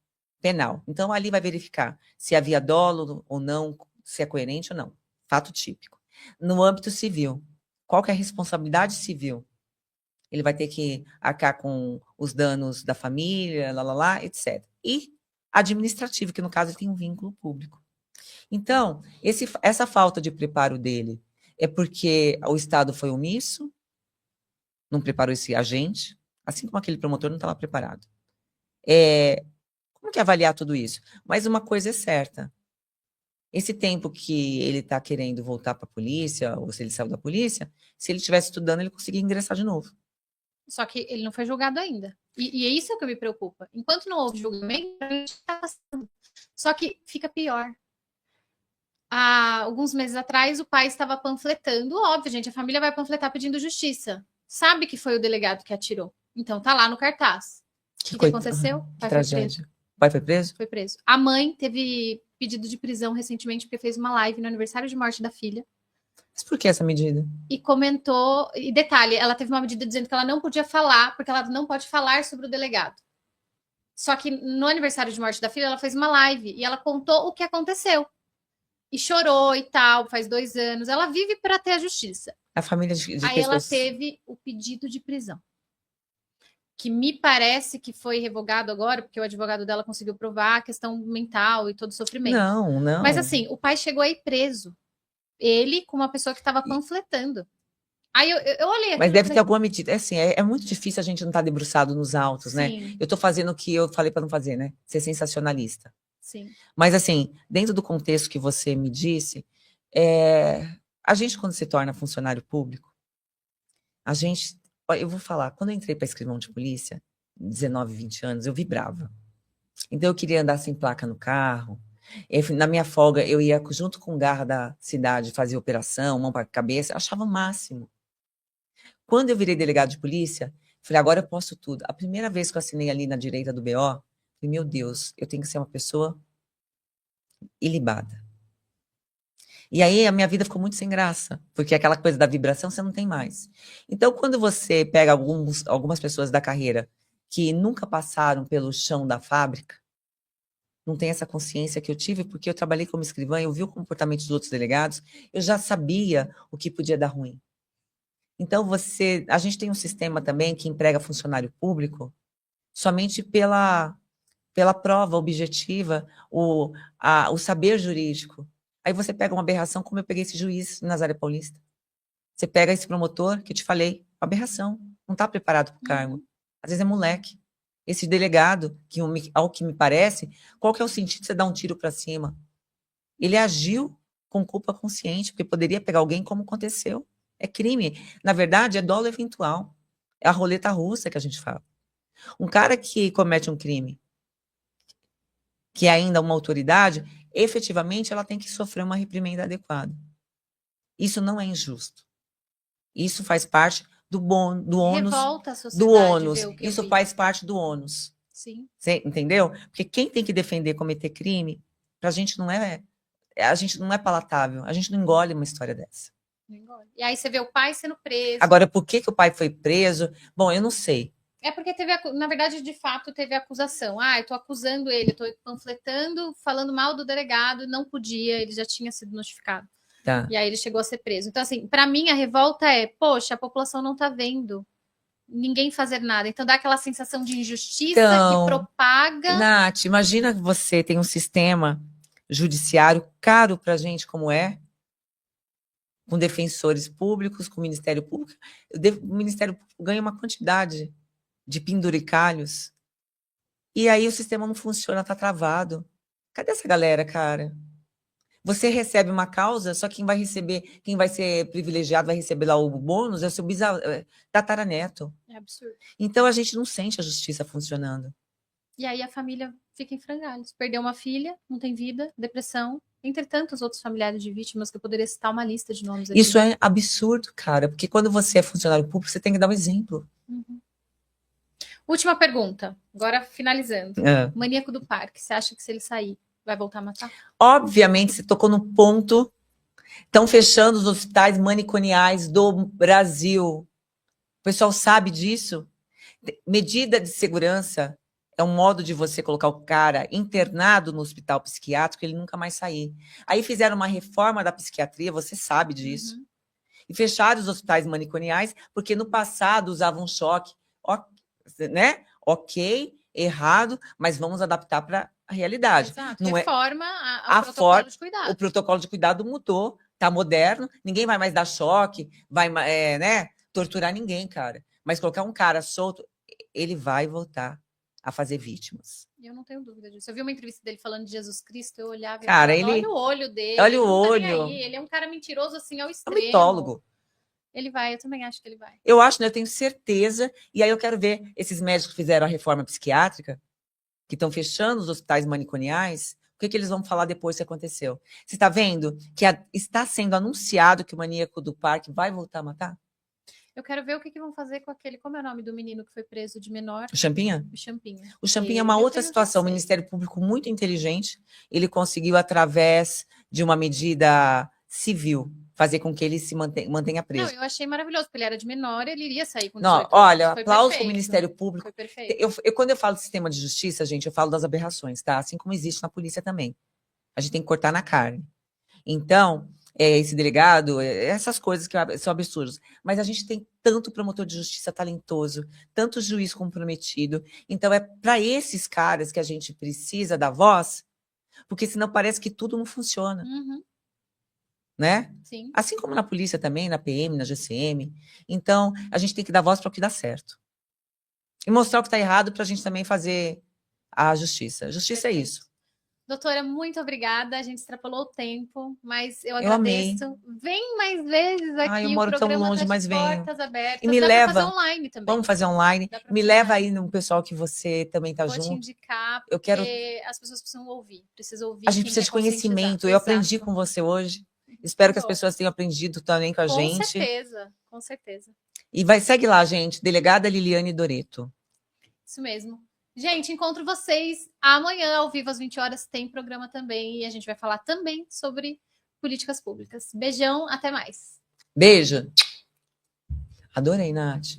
penal. Então, ali vai verificar se havia dolo ou não, se é coerente ou não. Fato típico. No âmbito civil, qual que é a responsabilidade civil? Ele vai ter que arcar com os danos da família, etc. E administrativo, que no caso ele tem um vínculo público. Então, essa falta de preparo dele é porque o Estado foi omisso, não preparou esse agente, assim como aquele promotor não estava preparado. Como que é avaliar tudo isso? Mas uma coisa é certa. Esse tempo que ele está querendo voltar para a polícia, ou se ele saiu da polícia, se ele estivesse estudando, ele conseguia ingressar de novo. Só que ele não foi julgado ainda. E é isso que me preocupa. Enquanto não houve julgamento, a gente está passando. Só que fica pior. Há alguns meses atrás, o pai estava panfletando. Óbvio, gente, a família vai panfletar pedindo justiça. Sabe que foi o delegado que atirou. Então, tá lá no cartaz. O que aconteceu? Que tragédia. O pai foi preso? Foi preso. A mãe teve pedido de prisão recentemente porque fez uma live no aniversário de morte da filha. Mas por que essa medida? E comentou, e detalhe, ela teve uma medida dizendo que ela não podia falar, porque ela não pode falar sobre o delegado. Só que no aniversário de morte da filha, ela fez uma live e ela contou o que aconteceu. E chorou e tal, faz 2 anos. Ela vive para ter a justiça. A família de Aí pessoas... ela teve o pedido de prisão. Que me parece que foi revogado agora, porque o advogado dela conseguiu provar a questão mental e todo o sofrimento. Não. Mas assim, o pai chegou aí preso. Ele com uma pessoa que estava panfletando. Aí eu olhei aquilo. Mas deve ter alguma medida. É assim, é muito difícil a gente não estar debruçado nos autos, né? Sim, Eu tô fazendo o que eu falei para não fazer, né? Ser sensacionalista. sim. Mas assim, dentro do contexto que você me disse, a gente quando se torna funcionário público, a gente... Eu vou falar, quando eu entrei para escrivão de polícia, 19, 20 anos, eu vibrava. Então eu queria andar sem placa no carro. Na minha folga, eu ia junto com o garra da cidade fazer operação, mão para a cabeça, eu achava o máximo. Quando eu virei delegado de polícia, falei, agora eu posso tudo. A primeira vez que eu assinei ali na direita do BO, falei, meu Deus, eu tenho que ser uma pessoa ilibada. E aí a minha vida ficou muito sem graça, porque aquela coisa da vibração você não tem mais. Então, quando você pega algumas pessoas da carreira que nunca passaram pelo chão da fábrica, não tem essa consciência que eu tive, porque eu trabalhei como escrivã, eu vi o comportamento dos outros delegados, eu já sabia o que podia dar ruim. Então, a gente tem um sistema também que emprega funcionário público somente pela prova objetiva, o saber jurídico. Aí você pega uma aberração, como eu peguei esse juiz na Nazaré Paulista. Você pega esse promotor, que eu te falei, aberração, não está preparado para o cargo. Às vezes é moleque. Esse delegado, ao que me parece, qual que é o sentido de você dar um tiro para cima? Ele agiu com culpa consciente, porque poderia pegar alguém como aconteceu. É crime. Na verdade, é dolo eventual. É a roleta russa que a gente fala. Um cara que comete um crime, que é ainda uma autoridade, efetivamente ela tem que sofrer uma reprimenda adequada. Isso não é injusto. Isso faz parte do ônus. Revolta a sociedade, do ônus. ver o que Isso faz parte do ônus. Sim. Você entendeu? Porque quem tem que defender cometer crime, a gente não é palatável. A gente não engole uma história dessa. Não engole. E aí você vê o pai sendo preso. Agora, por que o pai foi preso? Bom, eu não sei. É porque na verdade, de fato, teve acusação. Eu tô acusando ele, eu tô panfletando, falando mal do delegado, não podia, ele já tinha sido notificado. Tá. E aí ele chegou a ser preso. Então, assim, para mim a revolta é, poxa, a população não tá vendo ninguém fazer nada. Então dá aquela sensação de injustiça que propaga. Nath, imagina que você tem um sistema judiciário caro pra gente como é, com defensores públicos, com o Ministério Público. O Ministério Público ganha uma quantidade de penduricalhos, e aí o sistema não funciona, tá travado. Cadê essa galera, cara? Você recebe uma causa, só quem vai ser privilegiado, vai receber lá o bônus, é o seu tataraneto. É absurdo. Então a gente não sente a justiça funcionando. E aí a família fica em frangalhos. Perdeu uma filha, não tem vida, depressão, entre tantos outros familiares de vítimas, que eu poderia citar uma lista de nomes aqui. Isso é absurdo, cara, porque quando você é funcionário público, você tem que dar um exemplo. Uhum. Última pergunta, agora finalizando. Maníaco do parque, você acha que se ele sair, vai voltar a matar? Obviamente, você tocou no ponto. Estão fechando os hospitais maniconiais do Brasil. O pessoal sabe disso. Medida de segurança é um modo de você colocar o cara internado no hospital psiquiátrico e ele nunca mais sair. Aí fizeram uma reforma da psiquiatria, você sabe disso. Uhum. E fecharam os hospitais maniconiais, porque no passado usavam choque. Né? Ok, errado, mas vamos adaptar para a realidade. Exato. Não reforma o protocolo de cuidado. O protocolo de cuidado mudou, tá moderno, ninguém vai mais dar choque, vai torturar ninguém, cara. Mas colocar um cara solto, ele vai voltar a fazer vítimas. Eu não tenho dúvida disso. Eu vi uma entrevista dele falando de Jesus Cristo, eu olhava e cara, falava, olha o olho dele. Olha o olho. Ele é um cara mentiroso assim ao extremo. É um mitólogo. Ele vai, eu também acho que ele vai. Eu acho, né? Eu tenho certeza. E aí eu quero ver esses médicos que fizeram a reforma psiquiátrica, que estão fechando os hospitais maniconiais, o que eles vão falar depois que aconteceu. Você está vendo que está sendo anunciado que o maníaco do parque vai voltar a matar? Eu quero ver o que vão fazer com aquele... Como é o nome do menino que foi preso de menor? O Champinha? O Champinha. O Champinha é uma outra situação. O Ministério Público muito inteligente. Ele conseguiu, através de uma medida civil, fazer com que ele se mantenha Não, preso. eu achei maravilhoso, porque ele era de menor, ele iria sair com 18 Não, anos. olha, Foi aplausos para o perfeito. Ministério Público. Foi perfeito. Quando eu falo de sistema de justiça, gente, eu falo das aberrações, tá? Assim como existe na polícia também. A gente tem que cortar na carne. Então, esse delegado, essas coisas que são absurdas. Mas a gente tem tanto promotor de justiça talentoso, tanto juiz comprometido. Então, é para esses caras que a gente precisa dar voz, porque senão parece que tudo não funciona, Uhum, né? sim. Assim como na polícia também, na PM, na GCM. Então, a gente tem que dar voz para o que dá certo. E mostrar o que está errado para a gente também fazer a justiça. Justiça é Perfeito. isso. Doutora, muito obrigada. A gente extrapolou o tempo, mas eu Eu amei. agradeço. Vem mais vezes aqui. Ai, eu moro o tão programa longe, tá de mas venho. portas abertas. E me Dá leva. pra fazer online também. Vamos fazer online. Dá pra Me fazer leva online. aí no pessoal que você também tá Vou te junto. indicar, porque Eu quero. as pessoas precisam ouvir. Precisam ouvir A gente quem precisa quer de conhecimento. conscientizar. Eu aprendi Exato. com você hoje. Espero que as Bom, pessoas tenham aprendido também com a com gente. certeza, com certeza. E segue lá, gente. Delegada Liliane Doreto. Isso mesmo. Gente, encontro vocês amanhã, ao vivo, às 20 horas, tem programa também. E a gente vai falar também sobre políticas públicas. Beijão, até mais. Beijo. Adorei, Nath.